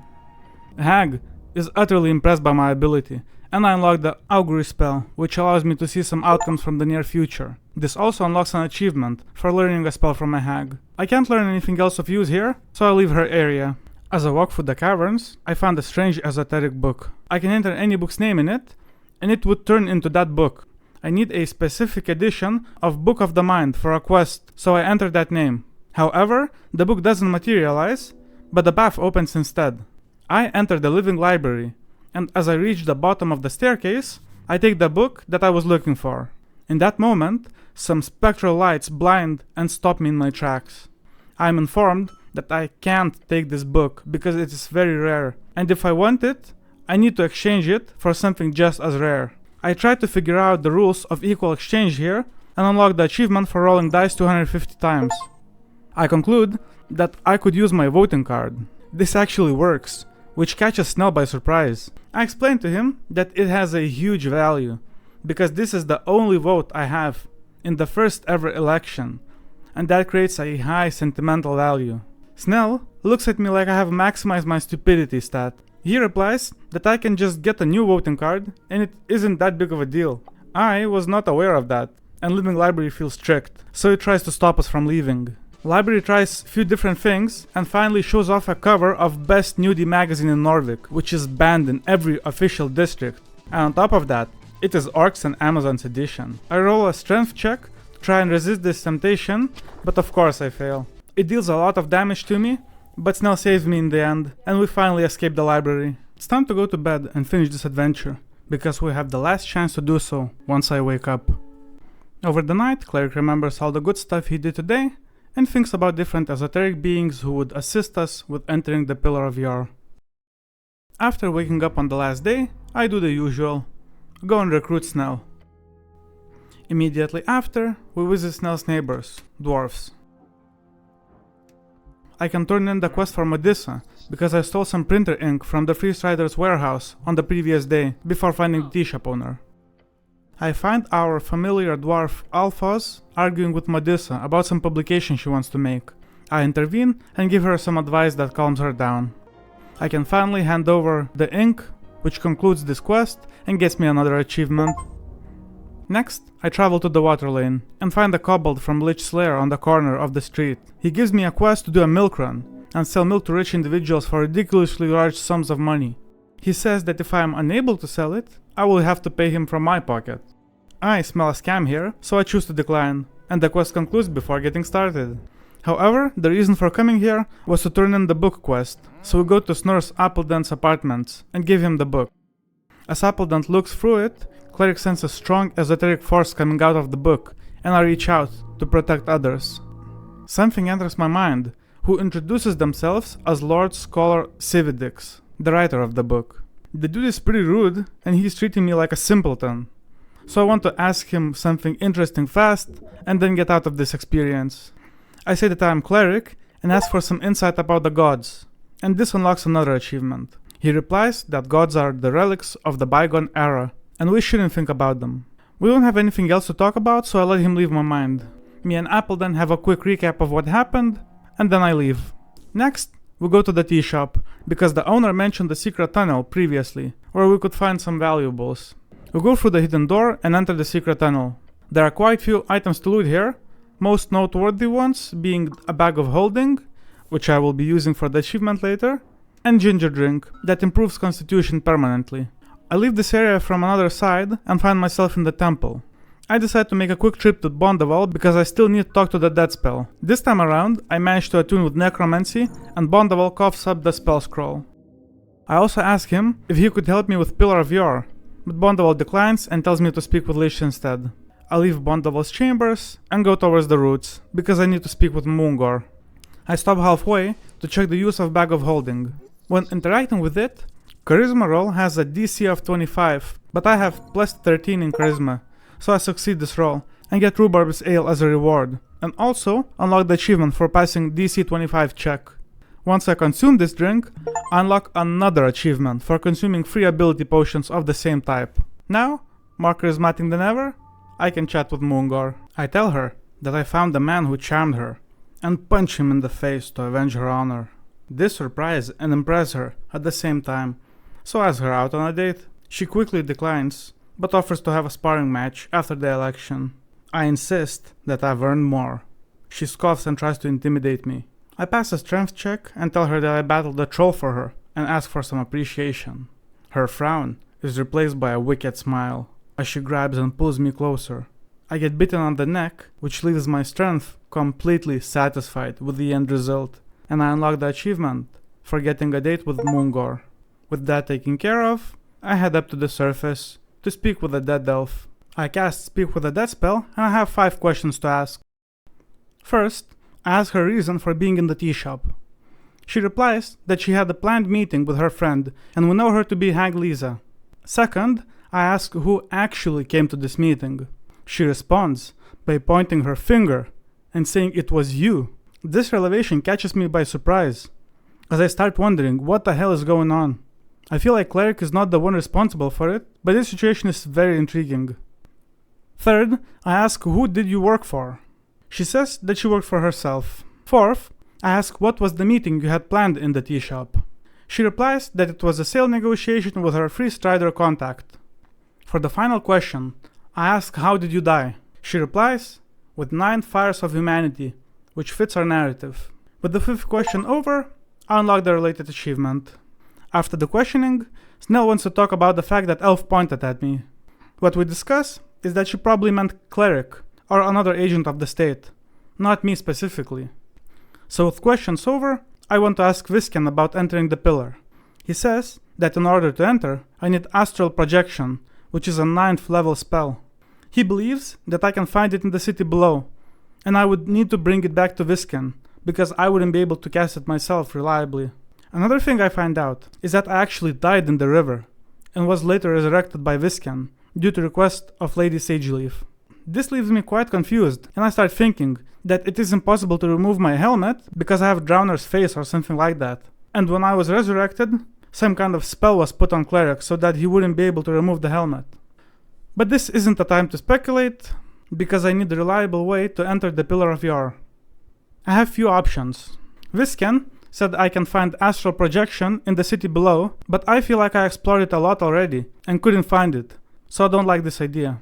Hag is utterly impressed by my ability, and I unlock the augury spell, which allows me to see some outcomes from the near future. This also unlocks an achievement for learning a spell from a hag. I can't learn anything else of use here, so I leave her area. As I walk through the caverns, I find a strange esoteric book. I can enter any book's name in it, and it would turn into that book. I need a specific edition of Book of the Mind for a quest, so I enter that name. However, the book doesn't materialize, but the path opens instead. I enter the living library, and as I reach the bottom of the staircase, I take the book that I was looking for. In that moment, some spectral lights blind and stop me in my tracks. I am informed that I can't take this book because it is very rare, and if I want it, I need to exchange it for something just as rare. I try to figure out the rules of equal exchange here and unlock the achievement for rolling dice 250 times. I conclude that I could use my voting card. This actually works. which catches Snell by surprise. I explain to him that it has a huge value, because this is the only vote I have in the first ever election, and that creates a high sentimental value. Snell looks at me like I have maximized my stupidity stat. He replies that I can just get a new voting card and it isn't that big of a deal. I was not aware of that, and leaving library feels strict, so he tries to stop us from leaving. Library tries few different things and finally shows off a cover of Best Nudie magazine in Nordic, which is banned in every official district. And on top of that, it is Orcs and Amazon's edition. I roll a strength check to try and resist this temptation, but of course I fail. It deals a lot of damage to me, but Snell saves me in the end, and we finally escape the library. It's time to go to bed and finish this adventure, because we have the last chance to do so once I wake up. Over the night, Cleric remembers all the good stuff he did today, and thinks about different esoteric beings who would assist us with entering the Pillar of Yar. After waking up on the last day, I do the usual. Go and recruit Snell. Immediately after, we visit Snell's neighbors, dwarves. I can turn in the quest for Medusa, because I stole some printer ink from the Free Strider's warehouse on the previous day, before finding the tea shop owner. I find our familiar dwarf Alphaz arguing with Medusa about some publication she wants to make. I intervene and give her some advice that calms her down. I can finally hand over the ink, which concludes this quest and gets me another achievement. Next, I travel to the water lane and find a kobold from Lich's lair on the corner of the street. He gives me a quest to do a milk run and sell milk to rich individuals for ridiculously large sums of money. He says that if I am unable to sell it, I will have to pay him from my pocket. I smell a scam here, so I choose to decline, and the quest concludes before getting started. However, the reason for coming here was to turn in the book quest, so we go to Snor's Appledant's apartments and give him the book. As Appledant looks through it, Cleric senses a strong esoteric force coming out of the book, and I reach out to protect others. Something enters my mind, who introduces themselves as Lord Scholar Cividix, the writer of the book. The dude is pretty rude, and he's treating me like a simpleton. So I want to ask him something interesting fast, and then get out of this experience. I say that I am Cleric, and ask for some insight about the gods, and this unlocks another achievement. He replies that gods are the relics of the bygone era, and we shouldn't think about them. We don't have anything else to talk about, so I let him leave my mind. Me and Appledon have a quick recap of what happened, and then I leave. Next, we go to the tea shop, because the owner mentioned the secret tunnel previously, where we could find some valuables. We go through the hidden door and enter the secret tunnel. There are quite few items to loot here, most noteworthy ones being a bag of holding, which I will be using for the achievement later, and ginger drink, that improves constitution permanently. I leave this area from another side and find myself in the temple. I decide to make a quick trip to Bondaval because I still need to talk to the dead spell. This time around, I manage to attune with necromancy, and Bondaval coughs up the spell scroll. I also ask him if he could help me with Pillar of Yar, but Bondaval declines and tells me to speak with Lich instead. I leave Bondaval's chambers and go towards the roots, because I need to speak with Moongor. I stop halfway to check the use of Bag of Holding. When interacting with it, Charisma roll has a DC of 25, but I have plus 13 in Charisma, so I succeed this roll and get Rhubarb's Ale as a reward, and also unlock the achievement for passing DC 25 check. Once I consume this drink, I unlock another achievement for consuming 3 ability potions of the same type. Now, more charismatic than ever, I can chat with Moongor. I tell her that I found the man who charmed her, and punch him in the face to avenge her honor. This surprise and impress her at the same time, so I ask her out on a date. She quickly declines, but offers to have a sparring match after the election. I insist that I've earned more. She scoffs and tries to intimidate me. I pass a strength check and tell her that I battled a troll for her and ask for some appreciation. Her frown is replaced by a wicked smile as she grabs and pulls me closer. I get bitten on the neck, which leaves my strength completely satisfied with the end result, and I unlock the achievement for getting a date with Moongor. With that taken care of, I head up to the surface to speak with the dead elf. I cast Speak with the Dead spell and I have 5 questions to ask. First, I ask her reason for being in the tea shop. She replies that she had a planned meeting with her friend and we know her to be Hag Lisa. Second, I ask who actually came to this meeting. She responds by pointing her finger and saying it was you. This revelation catches me by surprise. as I start wondering what the hell is going on. I feel like Cleric is not the one responsible for it, but this situation is very intriguing. Third, I ask who did you work for? She says that she worked for herself. Fourth, I ask what was the meeting you had planned in the tea shop. She replies that it was a sale negotiation with her free strider contact. For the final question, I ask how did you die? She replies with 9 fires of humanity, which fits our narrative. With the 5th question over, I unlock the related achievement. After the questioning, Snell wants to talk about the fact that Elf pointed at me. What we discuss is that she probably meant Cleric, or another agent of the state, not me specifically. So with questions over, I want to ask Visken about entering the pillar. He says that in order to enter, I need Astral Projection, which is a 9th level spell. He believes that I can find it in the city below, and I would need to bring it back to Visken, because I wouldn't be able to cast it myself reliably. Another thing I find out is that I actually died in the river, and was later resurrected by Visken, due to request of Lady Sageleaf. This leaves me quite confused, and I start thinking that it is impossible to remove my helmet because I have Drowner's face or something like that. And when I was resurrected, some kind of spell was put on Cleric so that he wouldn't be able to remove the helmet. But this isn't the time to speculate, because I need a reliable way to enter the Pillar of Yore. I have few options. Visken said I can find Astral Projection in the city below, but I feel like I explored it a lot already and couldn't find it, so I don't like this idea.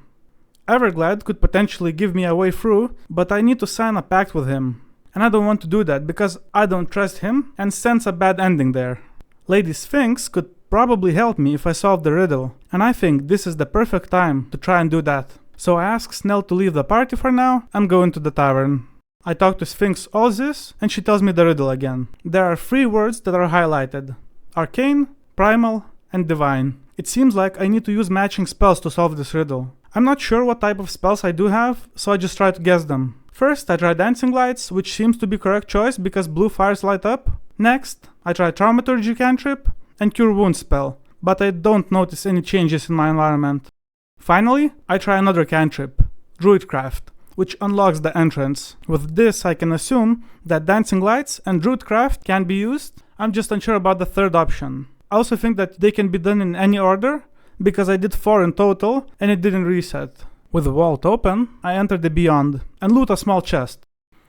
Everglad could potentially give me a way through, but I need to sign a pact with him, and I don't want to do that because I don't trust him and sense a bad ending there. Lady Sphinx could probably help me if I solve the riddle, and I think this is the perfect time to try and do that. So I ask Snell to leave the party for now and go into the tavern. I talk to Sphinx all this, and she tells me the riddle again. There are 3 words that are highlighted: Arcane, Primal, and Divine. It seems like I need to use matching spells to solve this riddle. I'm not sure what type of spells I do have, so I just try to guess them. First, I try Dancing Lights, which seems to be correct choice because blue fires light up. Next, I try Thaumaturgy cantrip and Cure Wounds spell, but I don't notice any changes in my environment. Finally, I try another cantrip, Druidcraft, which unlocks the entrance. With this, I can assume that Dancing Lights and Druidcraft can be used. I'm just unsure about the third option. I also think that they can be done in any order, because I did 4 in total and it didn't reset. With the vault open, I enter the Beyond and loot a small chest.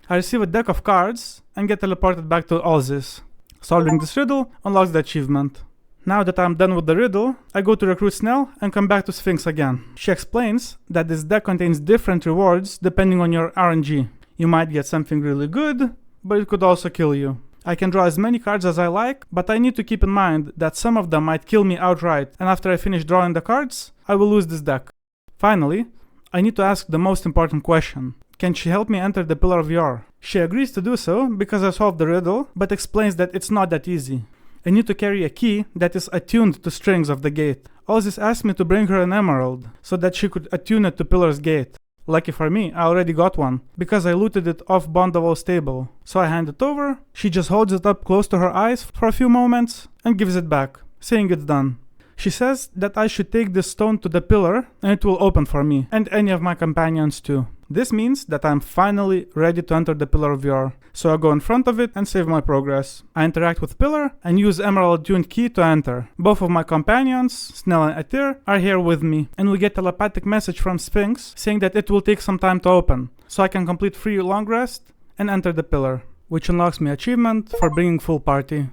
I receive a deck of cards and get teleported back to Alzis. Solving this riddle unlocks the achievement. Now that I'm done with the riddle, I go to recruit Snell and come back to Sphinx again. She explains that this deck contains different rewards depending on your RNG. You might get something really good, but it could also kill you. I can draw as many cards as I like, but I need to keep in mind that some of them might kill me outright, and after I finish drawing the cards, I will lose this deck. Finally, I need to ask the most important question. Can she help me enter the Pillar of Yore? She agrees to do so because I solved the riddle, but explains that it's not that easy. I need to carry a key that is attuned to strings of the gate. Alzis asked me to bring her an emerald, so that she could attune it to Pillar's gate. Lucky for me, I already got one, because I looted it off Bondavol's stable. So I hand it over, she just holds it up close to her eyes for a few moments, and gives it back, saying it's done. She says that I should take this stone to the pillar, and it will open for me, and any of my companions too. This means that I'm finally ready to enter the Pillar of Yore, so I go in front of it and save my progress. I interact with Pillar and use Emerald Attuned Key to enter. Both of my companions, Snell and Atir, are here with me, and we get telepathic message from Sphinx saying that it will take some time to open, so I can complete 3 long rest and enter the pillar, which unlocks me achievement for bringing full party.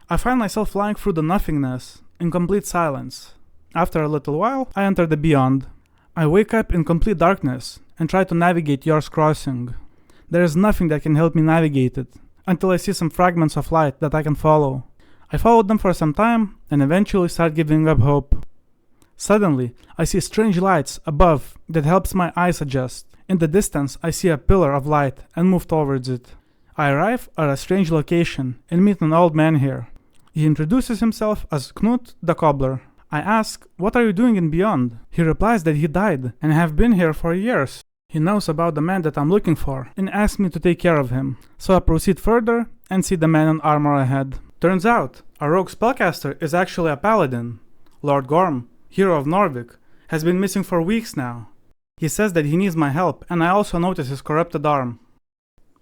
I find myself flying through the nothingness, in complete silence. After a little while, I enter the Beyond. I wake up in complete darkness and try to navigate Yore's Crossing. There is nothing that can help me navigate it, until I see some fragments of light that I can follow. I followed them for some time, and eventually start giving up hope. Suddenly, I see strange lights above that helps my eyes adjust. In the distance, I see a pillar of light and move towards it. I arrive at a strange location and meet an old man here. He introduces himself as Knut the Cobbler. I ask, what are you doing in Beyond? He replies that he died and have been here for years. He knows about the man that I'm looking for and asks me to take care of him. So I proceed further and see the man in armor ahead. Turns out, our rogue spellcaster is actually a paladin. Lord Gorm, hero of Norvik, has been missing for weeks now. He says that he needs my help, and I also notice his corrupted arm.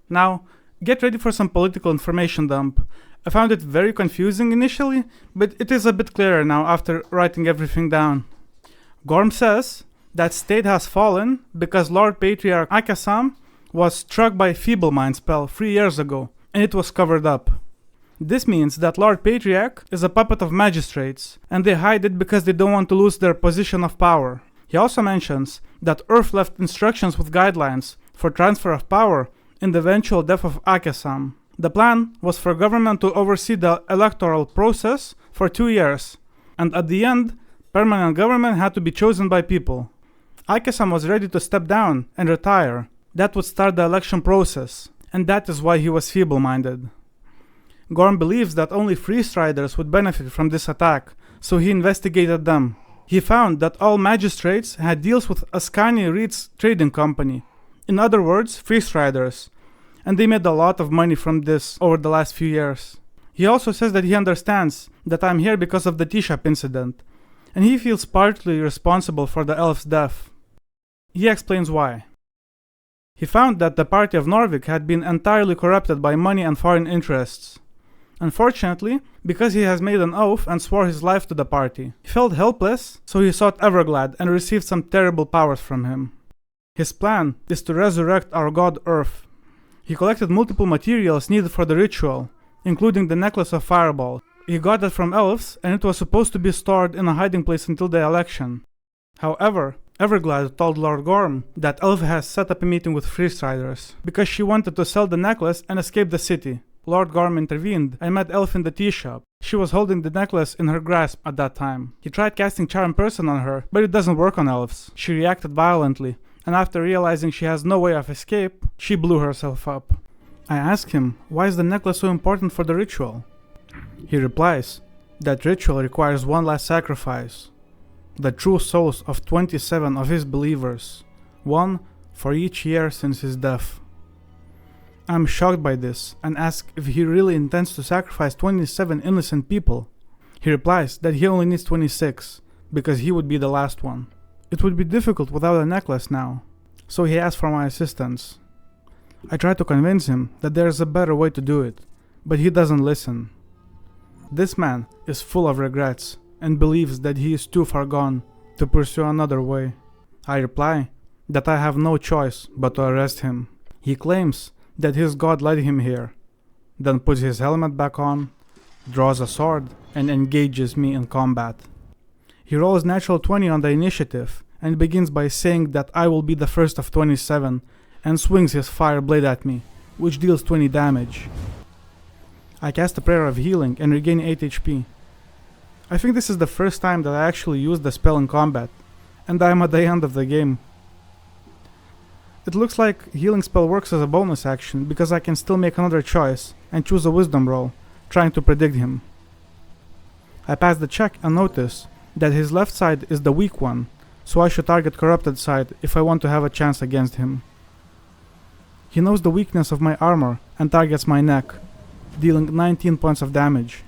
Now, get ready for some political information dump. I found it very confusing initially, but it is a bit clearer now after writing everything down. Gorm says that state has fallen because Lord Patriarch Ensam was struck by a feeble mind spell 3 years ago, and it was covered up. This means that Lord Patriarch is a puppet of magistrates, and they hide it because they don't want to lose their position of power. He also mentions that Earth left instructions with guidelines for transfer of power in the eventual death of Ensam. The plan was for government to oversee the electoral process for 2 years, and at the end, permanent government had to be chosen by people. Ensam was ready to step down and retire. That would start the election process, and that is why he was feeble-minded. Gorm believes that only freestriders would benefit from this attack, so he investigated them. He found that all magistrates had deals with Ascani Reed's trading company, in other words, freestriders, and they made a lot of money from this over the last few years. He also says that he understands that I'm here because of the T-Shop incident, and he feels partly responsible for the elf's death. He explains why. He found that the party of Norvik had been entirely corrupted by money and foreign interests. Unfortunately, because he has made an oath and swore his life to the party, he felt helpless, so he sought Everglad and received some terrible powers from him. His plan is to resurrect our god Earth. He collected multiple materials needed for the ritual, including the necklace of fireball. He got it from elves, and it was supposed to be stored in a hiding place until the election. However, Everglad told Lord Gorm that Elf has set up a meeting with freestriders because she wanted to sell the necklace and escape the city. Lord Gorm intervened and met Elf in the tea shop. She was holding the necklace in her grasp at that time. He tried casting Charm Person on her, but it doesn't work on elves. She reacted violently, and after realizing she has no way of escape, she blew herself up. I ask him, why is the necklace so important for the ritual? He replies, that ritual requires one last sacrifice. The true souls of 27 of his believers, one for each year since his death. I'm shocked by this and ask if he really intends to sacrifice 27 innocent people. He replies that he only needs 26, because he would be the last one. It would be difficult without a necklace now, so he asks for my assistance. I try to convince him that there is a better way to do it, but he doesn't listen. This man is full of regrets and believes that he is too far gone to pursue another way. I reply that I have no choice but to arrest him. He claims that his god led him here, then puts his helmet back on, draws a sword, and engages me in combat. He rolls natural 20 on the initiative, and begins by saying that I will be the first of 27, and swings his fire blade at me, which deals 20 damage. I cast a prayer of healing and regain 8 HP. I think this is the first time that I actually used the spell in combat, and I am at the end of the game. It looks like healing spell works as a bonus action because I can still make another choice and choose a wisdom roll, trying to predict him. I pass the check and notice that his left side is the weak one, so I should target corrupted side if I want to have a chance against him. He knows the weakness of my armor and targets my neck, dealing 19 points of damage.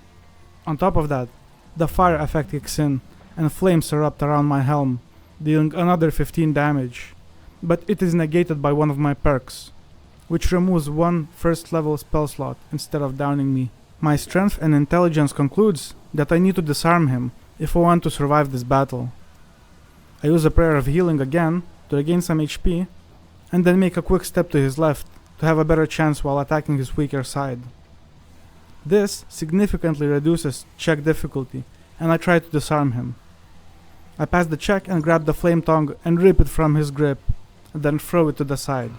On top of that, the fire effect kicks in and flames erupt around my helm, dealing another 15 damage. But it is negated by one of my perks, which removes one first level spell slot instead of downing me. My strength and intelligence concludes that I need to disarm him if I want to survive this battle. I use a prayer of healing again to regain some HP, and then make a quick step to his left to have a better chance while attacking his weaker side. This significantly reduces check difficulty, and I try to disarm him. I pass the check and grab the flame tongue and rip it from his grip, and then throw it to the side.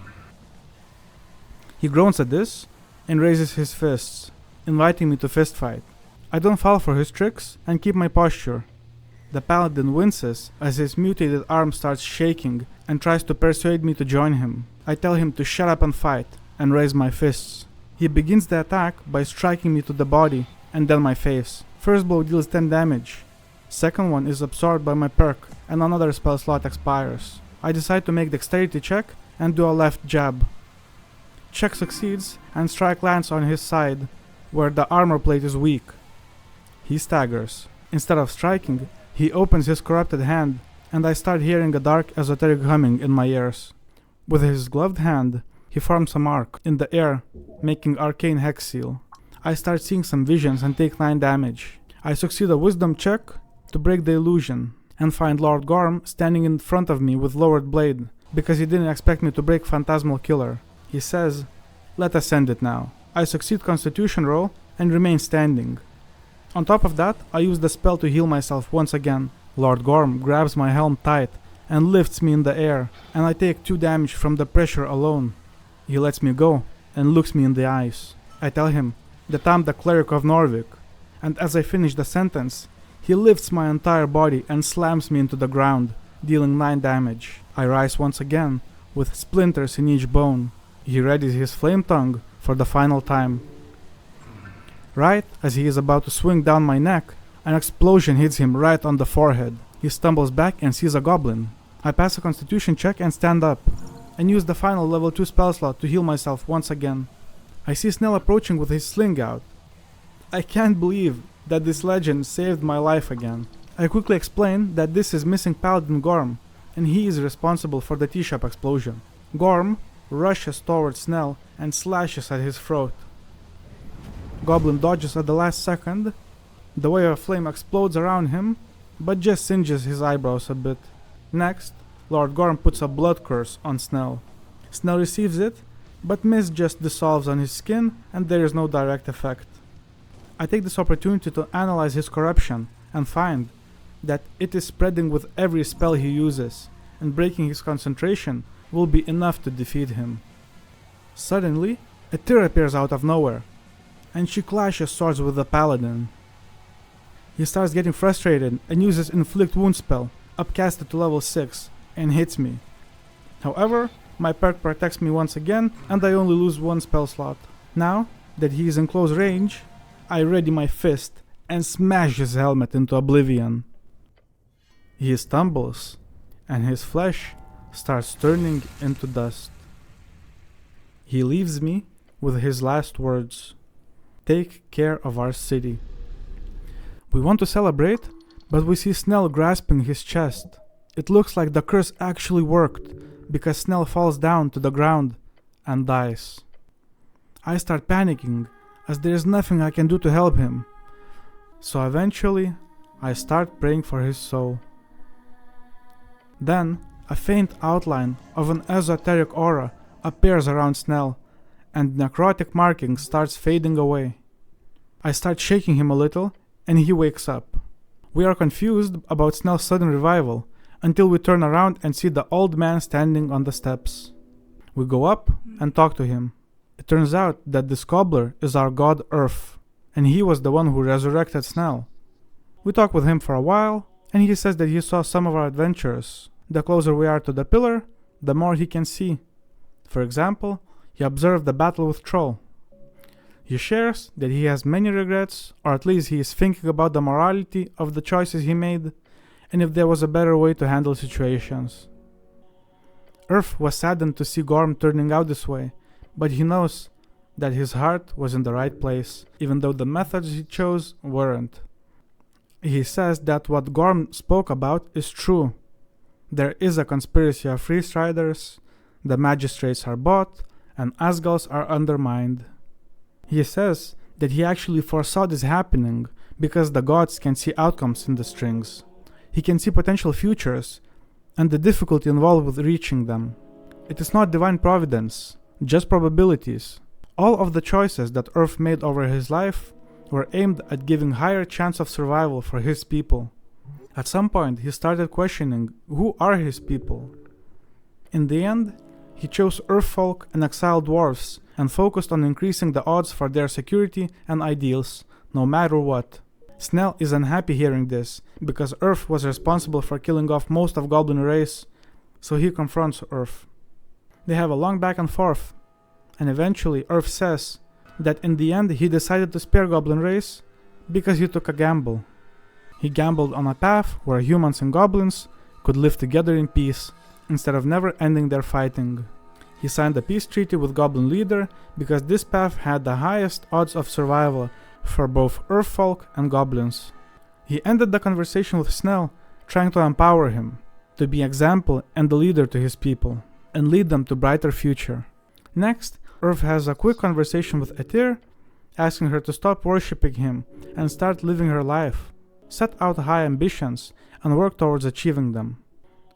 He groans at this and raises his fists, inviting me to fistfight. I don't fall for his tricks and keep my posture. The paladin winces as his mutated arm starts shaking and tries to persuade me to join him. I tell him to shut up and fight and raise my fists. He begins the attack by striking me to the body and then my face. First blow deals 10 damage. Second one is absorbed by my perk and another spell slot expires. I decide to make dexterity check and do a left jab. Check succeeds and strike lands on his side, where the armor plate is weak. He staggers. Instead of striking, he opens his corrupted hand, and I start hearing a dark esoteric humming in my ears. With his gloved hand, he forms a mark in the air, making arcane hex seal. I start seeing some visions and take 9 damage. I succeed a wisdom check to break the illusion, and find Lord Gorm standing in front of me with lowered blade, because he didn't expect me to break Phantasmal Killer. He says, "Let us end it now." I succeed Constitution roll and remain standing. On top of that, I use the spell to heal myself once again. Lord Gorm grabs my helm tight and lifts me in the air, and I take 2 damage from the pressure alone. He lets me go and looks me in the eyes. I tell him that I'm the Cleric of Norvik, and as I finish the sentence, he lifts my entire body and slams me into the ground, dealing 9 damage. I rise once again, with splinters in each bone. He readies his flame tongue for the final time. Right as he is about to swing down my neck, an explosion hits him right on the forehead. He stumbles back and sees a goblin. I pass a Constitution check and stand up, and use the final level 2 spell slot to heal myself once again. I see Snell approaching with his sling out. I can't believe that this legend saved my life again. I quickly explain that this is missing Paladin Gorm, and he is responsible for the tea shop explosion. Gorm rushes towards Snell and slashes at his throat. Goblin dodges at the last second. The wave of flame explodes around him, but just singes his eyebrows a bit. Next, Lord Gorm puts a blood curse on Snell. Snell receives it, but mist just dissolves on his skin and there is no direct effect. I take this opportunity to analyze his corruption and find that it is spreading with every spell he uses, and breaking his concentration will be enough to defeat him. Suddenly, a Tyr appears out of nowhere, and she clashes swords with the paladin. He starts getting frustrated and uses Inflict Wound spell, upcasted to level 6, and hits me. However, my perk protects me once again, and I only lose 1 spell slot. Now that he is in close range, I ready my fist and smash his helmet into oblivion. He stumbles, and his flesh starts turning into dust. He leaves me with his last words: "Take care of our city." We want to celebrate, but we see Snell grasping his chest. It looks like the curse actually worked, because Snell falls down to the ground and dies. I start panicking, as there is nothing I can do to help him. So eventually, I start praying for his soul. Then, a faint outline of an esoteric aura appears around Snell, and necrotic marking starts fading away. I start shaking him a little, and he wakes up. We are confused about Snell's sudden revival, until we turn around and see the old man standing on the steps. We go up and talk to him. It turns out that this cobbler is our god Urth, and he was the one who resurrected Snell. We talk with him for a while, and he says that he saw some of our adventures. The closer we are to the pillar, the more he can see. For example, he observed the battle with Troll. He shares that he has many regrets, or at least he is thinking about the morality of the choices he made, and if there was a better way to handle situations. Urth was saddened to see Gorm turning out this way, but he knows that his heart was in the right place, even though the methods he chose weren't. He says that what Gorm spoke about is true. There is a conspiracy of freestriders, the magistrates are bought, and Asgals are undermined. He says that he actually foresaw this happening because the gods can see outcomes in the strings. He can see potential futures and the difficulty involved with reaching them. It is not divine providence, just probabilities. All of the choices that Urth made over his life were aimed at giving higher chance of survival for his people. At some point, he started questioning who are his people. In the end, he chose Urthfolk and exiled dwarves and focused on increasing the odds for their security and ideals, no matter what. Snell is unhappy hearing this, because Urth was responsible for killing off most of Goblin race, so he confronts Urth. They have a long back and forth, and eventually Urth says that in the end he decided to spare Goblin race because he took a gamble. He gambled on a path where humans and goblins could live together in peace, instead of never ending their fighting. He signed a peace treaty with Goblin leader because this path had the highest odds of survival for both Urthfolk and goblins. He ended the conversation with Snell, trying to empower him, to be example and the leader to his people, and lead them to brighter future. Next, Urth has a quick conversation with Etyr, asking her to stop worshipping him and start living her life, set out high ambitions, and work towards achieving them.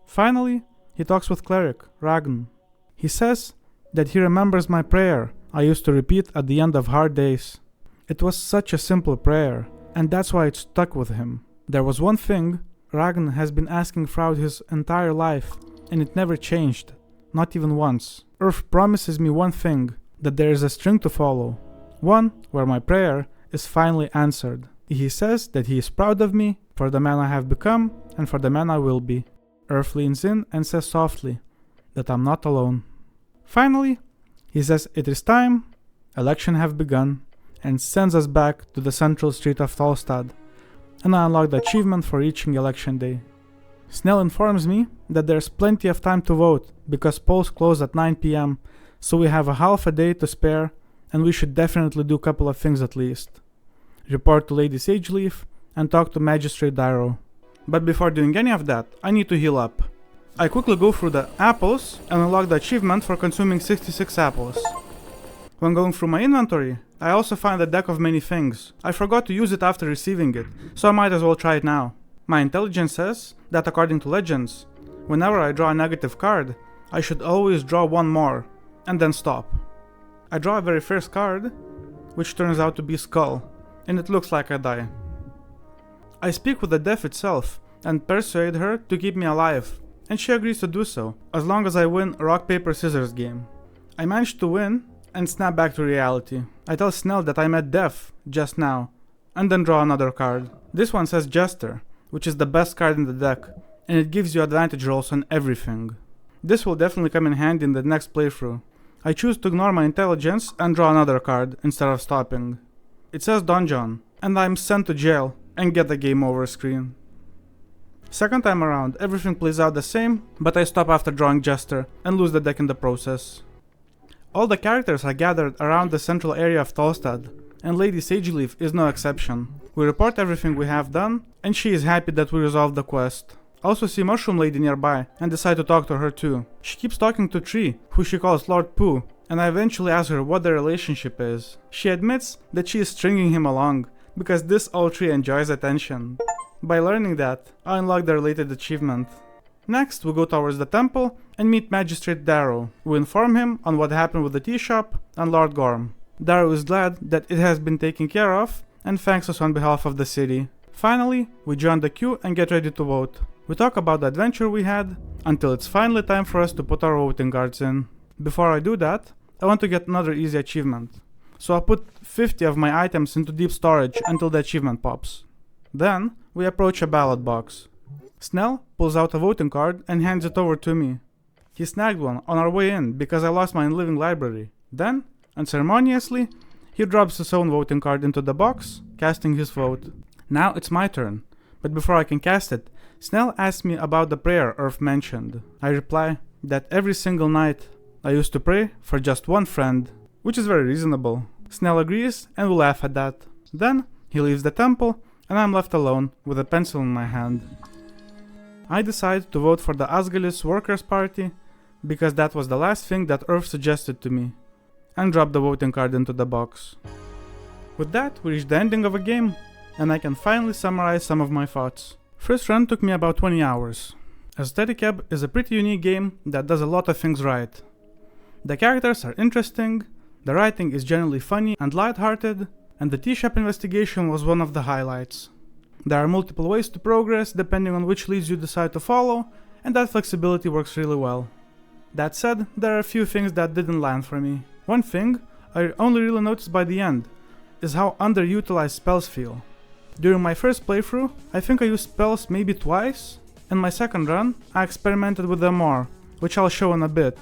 Finally, he talks with Cleric, Ragn. He says that he remembers my prayer I used to repeat at the end of hard days. It was such a simple prayer, and that's why it stuck with him. There was one thing Ragn has been asking throughout his entire life, and it never changed, not even once. Earth promises me one thing, that there is a string to follow, one where my prayer is finally answered. He says that he is proud of me for the man I have become and for the man I will be. Earth leans in and says softly that I'm not alone. Finally, he says it is time, election have begun, and sends us back to the central street of Tolstad, and I unlock the achievement for reaching election day. Snell informs me that there's plenty of time to vote because polls close at 9 PM, so we have a half a day to spare, and we should definitely do a couple of things at least. Report to Lady Sageleaf and talk to Magistrate Who. But before doing any of that, I need to heal up. I quickly go through the apples and unlock the achievement for consuming 66 apples. When going through my inventory, I also find a deck of many things. I forgot to use it after receiving it, so I might as well try it now. My intelligence says that according to legends, whenever I draw a negative card, I should always draw one more, and then stop. I draw a very first card, which turns out to be Skull, and it looks like I die. I speak with the death itself, and persuade her to keep me alive, and she agrees to do so, as long as I win a rock paper scissors game. I manage to win, and snap back to reality. I tell Snell that I met Death just now, and then draw another card. This one says Jester, which is the best card in the deck, and it gives you advantage rolls on everything. This will definitely come in handy in the next playthrough. I choose to ignore my intelligence and draw another card instead of stopping. It says Donjon, and I'm sent to jail and get the game over screen. Second time around, everything plays out the same, but I stop after drawing Jester and lose the deck in the process. All the characters are gathered around the central area of Tolstad, and Lady Sageleaf is no exception. We report everything we have done, and she is happy that we resolved the quest. I also see Mushroom Lady nearby, and decide to talk to her too. She keeps talking to Tree, who she calls Lord Pooh, and I eventually ask her what their relationship is. She admits that she is stringing him along, because this old tree enjoys attention. By learning that, I unlock the related achievement. Next, we go towards the temple and meet Magistrate Darrow. We inform him on what happened with the tea shop and Lord Gorm. Darrow is glad that it has been taken care of and thanks us on behalf of the city. Finally, we join the queue and get ready to vote. We talk about the adventure we had until it's finally time for us to put our voting cards in. Before I do that, I want to get another easy achievement. So I'll put 50 of my items into deep storage until the achievement pops. Then, we approach a ballot box. Snell pulls out a voting card and hands it over to me. He snagged one on our way in because I lost my living library. Then, unceremoniously, he drops his own voting card into the box, casting his vote. Now it's my turn, but before I can cast it, Snell asks me about the prayer Earth mentioned. I reply that every single night I used to pray for just one friend, which is very reasonable. Snell agrees and we laugh at that. Then he leaves the temple and I'm left alone with a pencil in my hand. I decide to vote for the Asgalis Workers' Party because that was the last thing that Earth suggested to me, and drop the voting card into the box. With that, we reach the ending of a game, and I can finally summarize some of my thoughts. First run took me about 20 hours. Esoteric Ebb is a pretty unique game that does a lot of things right. The characters are interesting, the writing is generally funny and lighthearted, and the tea shop investigation was one of the highlights. There are multiple ways to progress depending on which leads you decide to follow, and that flexibility works really well. That said, there are a few things that didn't land for me. One thing I only really noticed by the end is how underutilized spells feel. During my first playthrough, I think I used spells maybe twice. In my second run, I experimented with them more, which I'll show in a bit,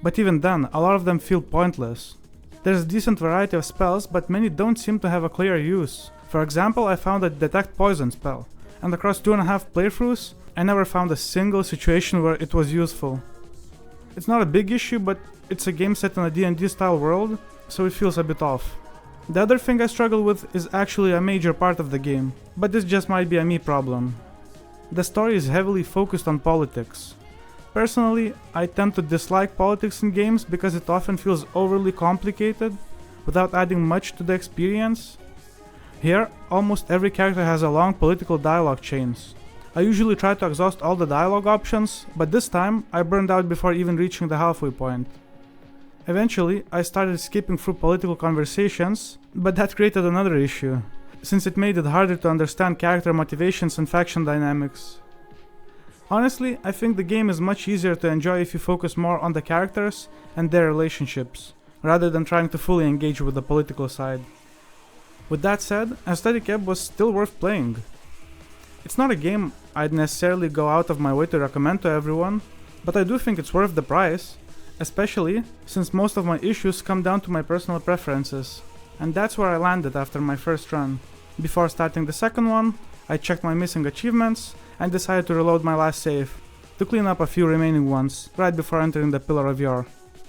but even then, a lot of them feel pointless. There's a decent variety of spells, but many don't seem to have a clear use. For example, I found a Detect Poison spell, and across 2.5 playthroughs, I never found a single situation where it was useful. It's not a big issue, but it's a game set in a D&D style world, so it feels a bit off. The other thing I struggle with is actually a major part of the game, but this just might be a me problem. The story is heavily focused on politics. Personally, I tend to dislike politics in games because it often feels overly complicated, without adding much to the experience. Here, almost every character has a long political dialogue chains. I usually try to exhaust all the dialogue options, but this time I burned out before even reaching the halfway point. Eventually, I started skipping through political conversations, but that created another issue, since it made it harder to understand character motivations and faction dynamics. Honestly, I think the game is much easier to enjoy if you focus more on the characters and their relationships, rather than trying to fully engage with the political side. With that said, Esoteric Ebb was still worth playing. It's not a game I'd necessarily go out of my way to recommend to everyone, but I do think it's worth the price, especially since most of my issues come down to my personal preferences, and that's where I landed after my first run. Before starting the second one, I checked my missing achievements and decided to reload my last save, to clean up a few remaining ones, right before entering the Pillar of Yore.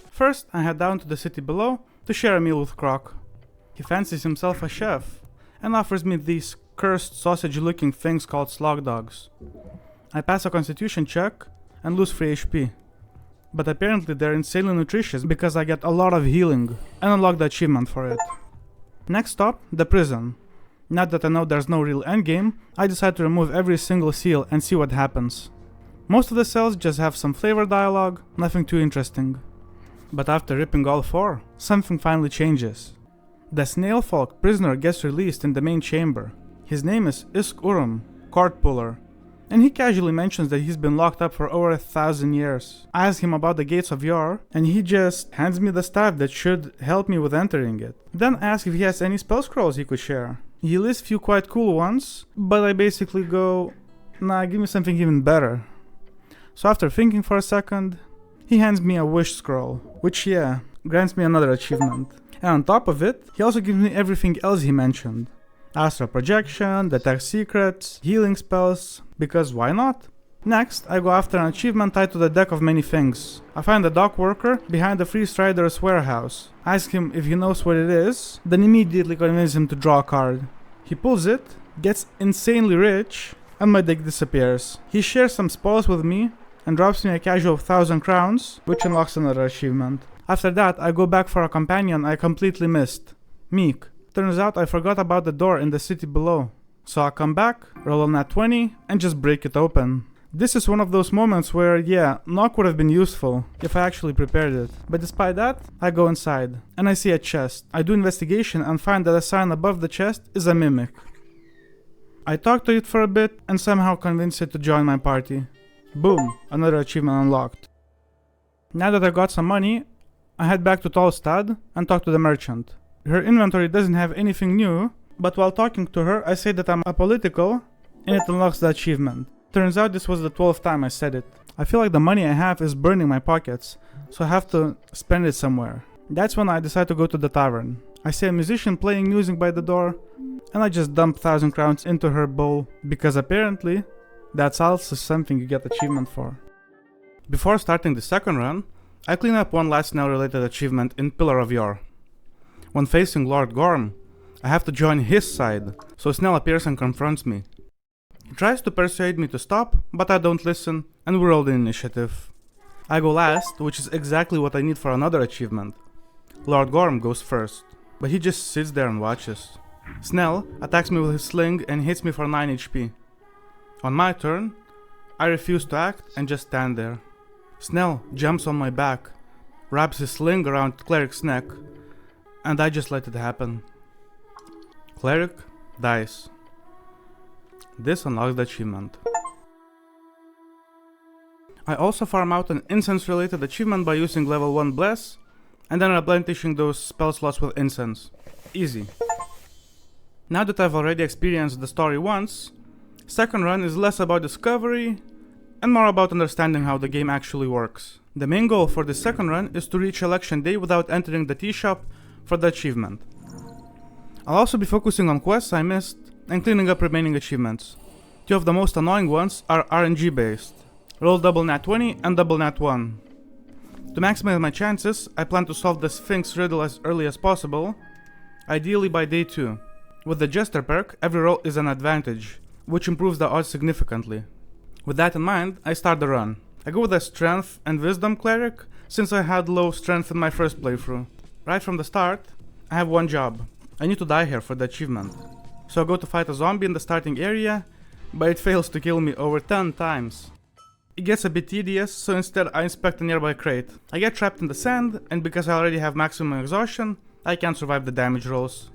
First, I head down to the city below to share a meal with Croc. He fancies himself a chef, and offers me these cursed sausage-looking things called Slogdogs. I pass a constitution check and lose 3 HP. But apparently they're insanely nutritious because I get a lot of healing and unlock the achievement for it. Next stop, the prison. Now that I know there's no real endgame, I decide to remove every single seal and see what happens. Most of the cells just have some flavor dialogue, nothing too interesting. But after ripping all 4, something finally changes. The snail folk prisoner gets released in the main chamber. His name is Isk-Urum, Court Puller, and he casually mentions that he's been locked up for over 1,000 years. I ask him about the Gates of Yore, and he just hands me the staff that should help me with entering it. Then I ask if he has any spell scrolls he could share. He lists few quite cool ones, but I basically go, nah, give me something even better. So after thinking for a second, he hands me a wish scroll, which grants me another achievement. And on top of it, he also gives me everything else he mentioned. Astral projection, detect secrets, healing spells, because why not? Next, I go after an achievement tied to the deck of many things. I find a dock worker behind the Free Strider's warehouse. I ask him if he knows what it is, then immediately convince him to draw a card. He pulls it, gets insanely rich, and my deck disappears. He shares some spoils with me, and drops me a casual 1,000 crowns, which unlocks another achievement. After that, I go back for a companion I completely missed, MEEK. Turns out I forgot about the door in the city below. So I come back, roll a nat 20, and just break it open. This is one of those moments where, knock would have been useful if I actually prepared it. But despite that, I go inside, and I see a chest. I do investigation and find that a sign above the chest is a mimic. I talk to it for a bit, and somehow convince it to join my party. Boom, another achievement unlocked. Now that I got some money, I head back to Tolstad and talk to the merchant. Her inventory doesn't have anything new, but while talking to her I say that I'm apolitical and it unlocks the achievement. Turns out this was the 12th time I said it. I feel like the money I have is burning my pockets, so I have to spend it somewhere. That's when I decide to go to the tavern. I see a musician playing music by the door, and I just dump 1,000 crowns into her bowl, because apparently that's also something you get achievement for. Before starting the second run, I clean up one last snail-related achievement in Pillar of Yore. When facing Lord Gorm, I have to join his side, so Snell appears and confronts me. He tries to persuade me to stop, but I don't listen, and we roll the initiative. I go last, which is exactly what I need for another achievement. Lord Gorm goes first, but he just sits there and watches. Snell attacks me with his sling and hits me for 9 HP. On my turn, I refuse to act and just stand there. Snell jumps on my back, wraps his sling around Cleric's neck, and I just let it happen. Cleric dies. This unlocks the achievement. I also farm out an incense-related achievement by using level 1 Bless, and then replenishing those spell slots with incense. Easy. Now that I've already experienced the story once, second run is less about discovery and more about understanding how the game actually works. The main goal for this second run is to reach election day without entering the tea shop for the achievement. I'll also be focusing on quests I missed and cleaning up remaining achievements. 2 of the most annoying ones are RNG based. Roll double nat 20 and double nat 1. To maximize my chances, I plan to solve the Sphinx riddle as early as possible, ideally by day 2. With the Jester perk, every roll is an advantage, which improves the odds significantly. With that in mind, I start the run. I go with a Strength and Wisdom Cleric, since I had low Strength in my first playthrough. Right from the start, I have one job. I need to die here for the achievement. So I go to fight a zombie in the starting area, but it fails to kill me over 10 times. It gets a bit tedious, so instead I inspect a nearby crate. I get trapped in the sand, and because I already have maximum exhaustion, I can't survive the damage rolls.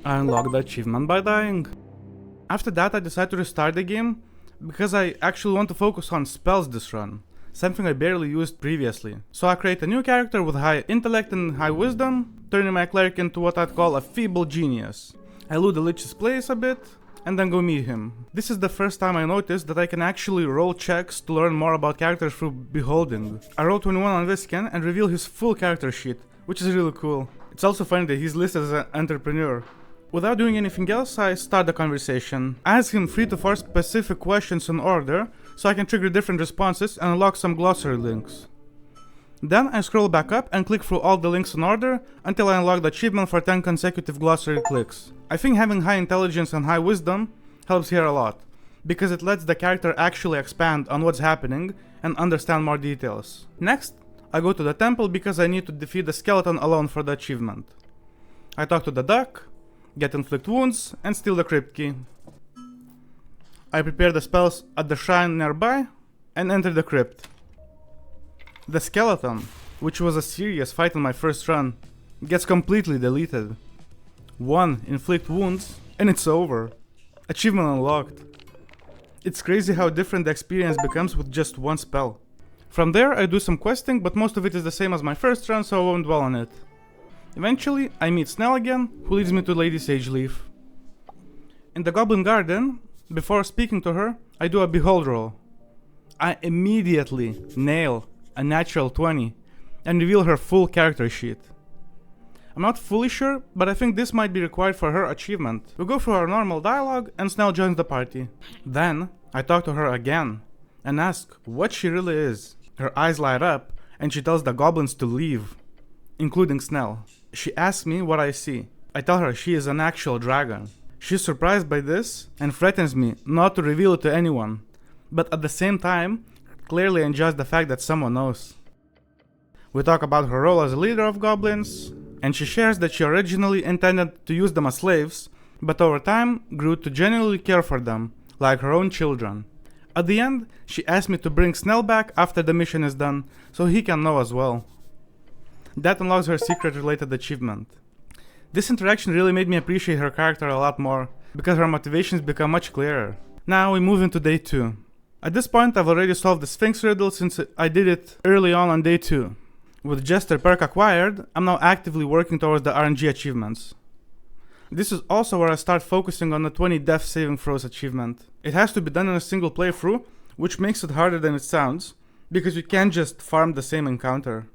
I unlock the achievement by dying. After that I decide to restart the game, because I actually want to focus on spells this run, something I barely used previously. So I create a new character with high intellect and high wisdom, turning my cleric into what I'd call a feeble genius. I loot the lich's place a bit, and then go meet him. This is the first time I noticed that I can actually roll checks to learn more about characters through beholding. I roll 21 on Viscan and reveal his full character sheet, which is really cool. It's also funny that he's listed as an entrepreneur. Without doing anything else, I start the conversation. I ask him 3 to 4 specific questions in order, so I can trigger different responses and unlock some glossary links. Then I scroll back up and click through all the links in order until I unlock the achievement for 10 consecutive glossary clicks. I think having high intelligence and high wisdom helps here a lot, because it lets the character actually expand on what's happening and understand more details. Next, I go to the temple because I need to defeat the skeleton alone for the achievement. I talk to the duck, get inflict wounds, and steal the crypt key. I prepare the spells at the shrine nearby and enter the crypt. The skeleton, which was a serious fight in my first run, gets completely deleted. 1 inflict wounds, and it's over. Achievement unlocked. It's crazy how different the experience becomes with just one spell. From there I do some questing, but most of it is the same as my first run, so I won't dwell on it. Eventually I meet Snell again, who leads me to Lady Sageleaf. In the Goblin Garden, before speaking to her, I do a behold roll. I immediately nail a natural 20 and reveal her full character sheet. I'm not fully sure, but I think this might be required for her achievement. We go through our normal dialogue and Snell joins the party. Then I talk to her again and ask what she really is. Her eyes light up and she tells the goblins to leave, including Snell. She asks me what I see. I tell her she is an actual dragon. She's surprised by this and threatens me not to reveal it to anyone, but at the same time clearly enjoys the fact that someone knows. We talk about her role as a leader of goblins, and she shares that she originally intended to use them as slaves, but over time grew to genuinely care for them, like her own children. At the end, she asked me to bring Snell back after the mission is done, so he can know as well. That unlocks her secret-related achievement. This interaction really made me appreciate her character a lot more, because her motivations become much clearer. Now we move into day 2. At this point I've already solved the Sphinx riddle since I did it early on day 2. With Jester perk acquired, I'm now actively working towards the RNG achievements. This is also where I start focusing on the 20 death saving throws achievement. It has to be done in a single playthrough, which makes it harder than it sounds, because you can't just farm the same encounter.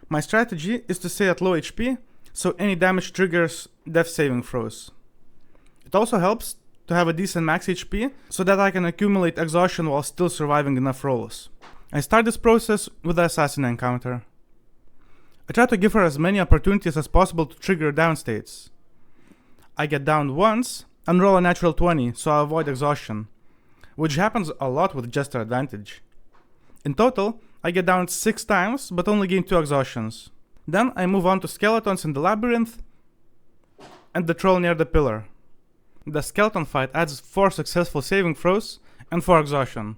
My strategy is to stay at low HP, so any damage triggers death saving throws. It also helps to have a decent max HP, so that I can accumulate exhaustion while still surviving enough rolls. I start this process with the assassin encounter. I try to give her as many opportunities as possible to trigger down states. I get downed once and roll a natural 20, so I avoid exhaustion, which happens a lot with Jester advantage. In total, I get downed 6 times, but only gain 2 exhaustions. Then I move on to skeletons in the labyrinth and the troll near the pillar. The skeleton fight adds 4 successful saving throws and 4 exhaustion.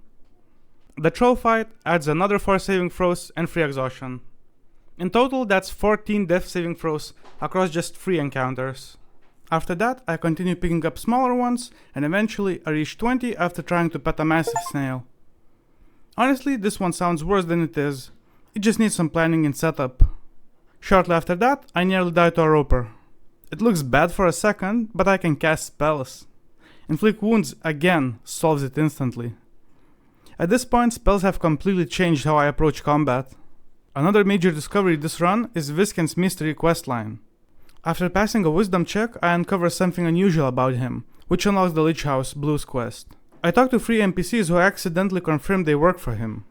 The troll fight adds another 4 saving throws and 3 exhaustion. In total, that's 14 death saving throws across just 3 encounters. After that, I continue picking up smaller ones, and eventually I reach 20 after trying to pet a massive snail. Honestly, this one sounds worse than it is. It just needs some planning and setup. Shortly after that, I nearly die to a roper. It looks bad for a second, but I can cast spells. Inflict wounds again solves it instantly. At this point, spells have completely changed how I approach combat. Another major discovery this run is Viscan's mystery questline. After passing a wisdom check, I uncover something unusual about him, which unlocks the Lich House Blues quest. I talk to 3 NPCs who accidentally confirm they work for him.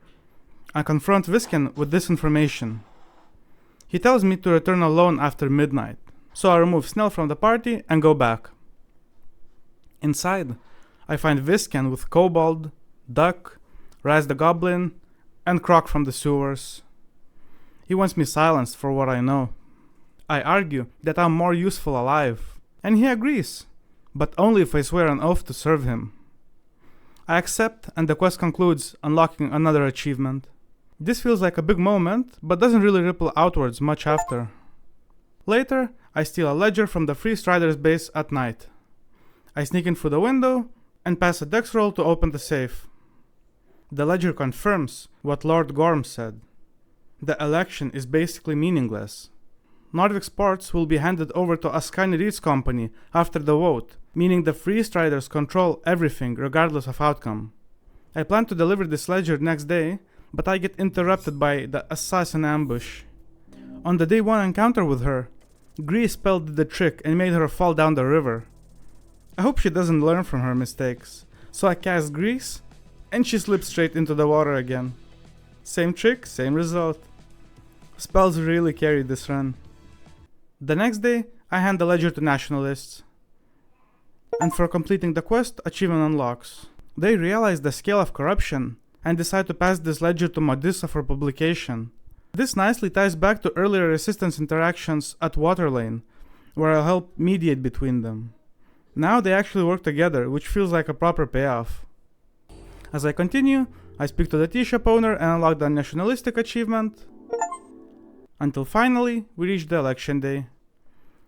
I confront Viscan with this information. He tells me to return alone after midnight, so I remove Snell from the party and go back. Inside, I find Viscan with Kobold, Duck, Raz the Goblin, and Croc from the sewers. He wants me silenced for what I know. I argue that I'm more useful alive, and he agrees, but only if I swear an oath to serve him. I accept, and the quest concludes, unlocking another achievement. This feels like a big moment, but doesn't really ripple outwards much after. Later, I steal a ledger from the Free Strider's base at night. I sneak in through the window, and pass a dex roll to open the safe. The ledger confirms what Lord Gorm said. The election is basically meaningless. Nordic Sports will be handed over to Ascani Reed's company after the vote, meaning the Free Striders control everything regardless of outcome. I plan to deliver this ledger next day, but I get interrupted by the assassin ambush. On the day 1 encounter with her, Grease spelled the trick and made her fall down the river. I hope she doesn't learn from her mistakes, so I cast Grease, and she slips straight into the water again. Same trick, same result. Spells really carried this run. The next day, I hand the ledger to Nationalists. And for completing the quest, achievement unlocks. They realize the scale of corruption, and decide to pass this ledger to Modissa for publication. This nicely ties back to earlier resistance interactions at Waterlane, where I'll help mediate between them. Now they actually work together, which feels like a proper payoff. As I continue, I speak to the tea shop owner and unlock the nationalistic achievement, until finally we reach the election day.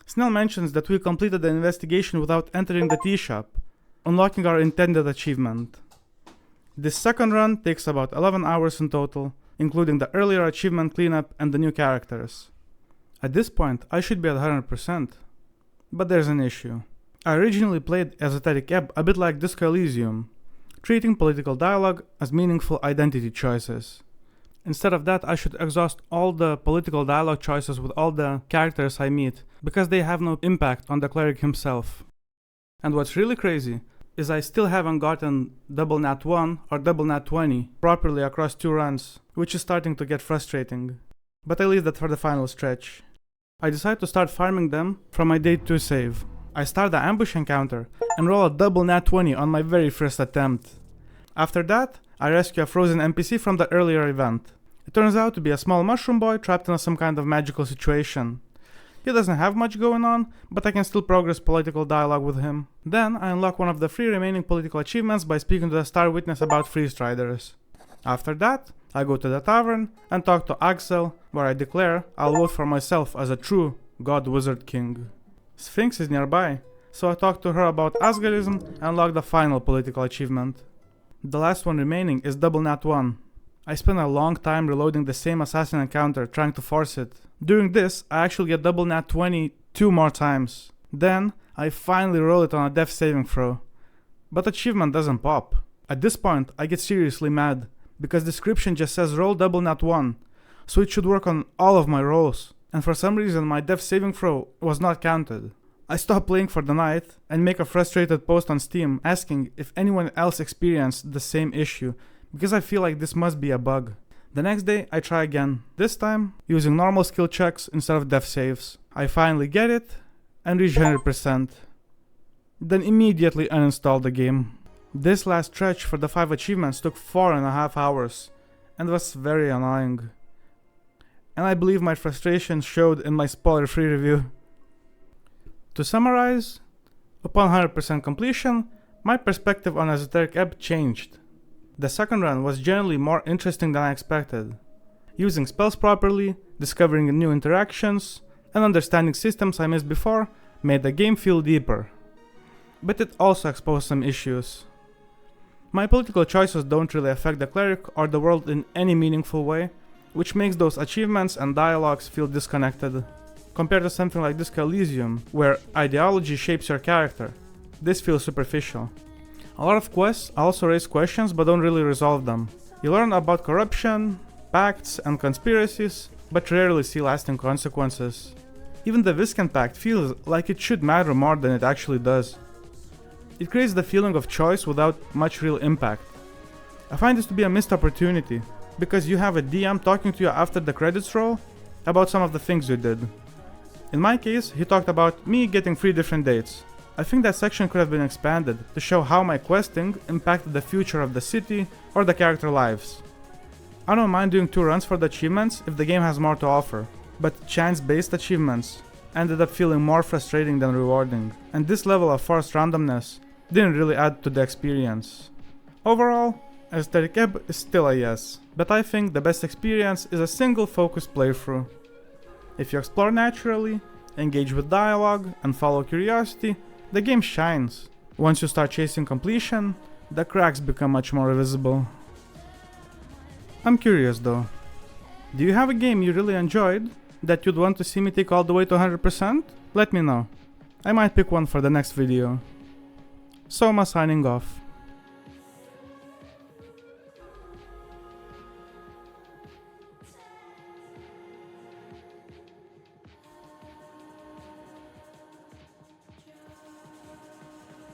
Snell mentions that we completed the investigation without entering the tea shop, unlocking our intended achievement. This second run takes about 11 hours in total, including the earlier achievement cleanup and the new characters. At this point, I should be at 100%. But there's an issue. I originally played Esoteric Ebb a bit like Disco Elysium, treating political dialogue as meaningful identity choices. Instead of that, I should exhaust all the political dialogue choices with all the characters I meet, because they have no impact on the cleric himself. And what's really crazy is I still haven't gotten double nat 1 or double nat 20 properly across 2 runs, which is starting to get frustrating. But I leave that for the final stretch. I decide to start farming them from my day 2 save. I start the ambush encounter and roll a double nat 20 on my very first attempt. After that, I rescue a frozen NPC from the earlier event. It turns out to be a small mushroom boy trapped in some kind of magical situation. He doesn't have much going on, but I can still progress political dialogue with him. Then I unlock one of the 3 remaining political achievements by speaking to the Star Witness about Free Striders. After that, I go to the tavern and talk to Axel, where I declare I'll vote for myself as a true God Wizard King. Sphinx is nearby, so I talk to her about Asgarism and unlock the final political achievement. The last one remaining is double nat 1. I spend a long time reloading the same assassin encounter trying to force it. During this, I actually get double nat 20 2 more times. Then, I finally roll it on a death saving throw. But achievement doesn't pop. At this point, I get seriously mad, because description just says roll double nat 1, so it should work on all of my rolls, and for some reason my death saving throw was not counted. I stop playing for the night and make a frustrated post on Steam asking if anyone else experienced the same issue, because I feel like this must be a bug. The next day I try again, this time using normal skill checks instead of death saves. I finally get it and reach 100%. Then immediately uninstall the game. This last stretch for the 5 achievements took 4.5 hours and was very annoying. And I believe my frustration showed in my spoiler-free review. To summarize, upon 100% completion, my perspective on Esoteric Ebb changed. The second run was generally more interesting than I expected. Using spells properly, discovering new interactions, and understanding systems I missed before made the game feel deeper. But it also exposed some issues. My political choices don't really affect the cleric or the world in any meaningful way, which makes those achievements and dialogues feel disconnected. Compared to something like Disco Elysium, where ideology shapes your character, this feels superficial. A lot of quests also raise questions but don't really resolve them. You learn about corruption, pacts and conspiracies, but rarely see lasting consequences. Even the Viscant Pact feels like it should matter more than it actually does. It creates the feeling of choice without much real impact. I find this to be a missed opportunity, because you have a DM talking to you after the credits roll about some of the things you did. In my case, he talked about me getting 3 different dates. I think that section could have been expanded to show how my questing impacted the future of the city or the character lives. I don't mind doing 2 runs for the achievements if the game has more to offer, but chance-based achievements ended up feeling more frustrating than rewarding, and this level of forced randomness didn't really add to the experience. Overall, Esoteric Ebb is still a yes, but I think the best experience is a single focused playthrough. If you explore naturally, engage with dialogue, and follow curiosity, the game shines. Once you start chasing completion, the cracks become much more visible. I'm curious though, do you have a game you really enjoyed that you'd want to see me take all the way to 100%? Let me know. I might pick one for the next video. Soma signing off.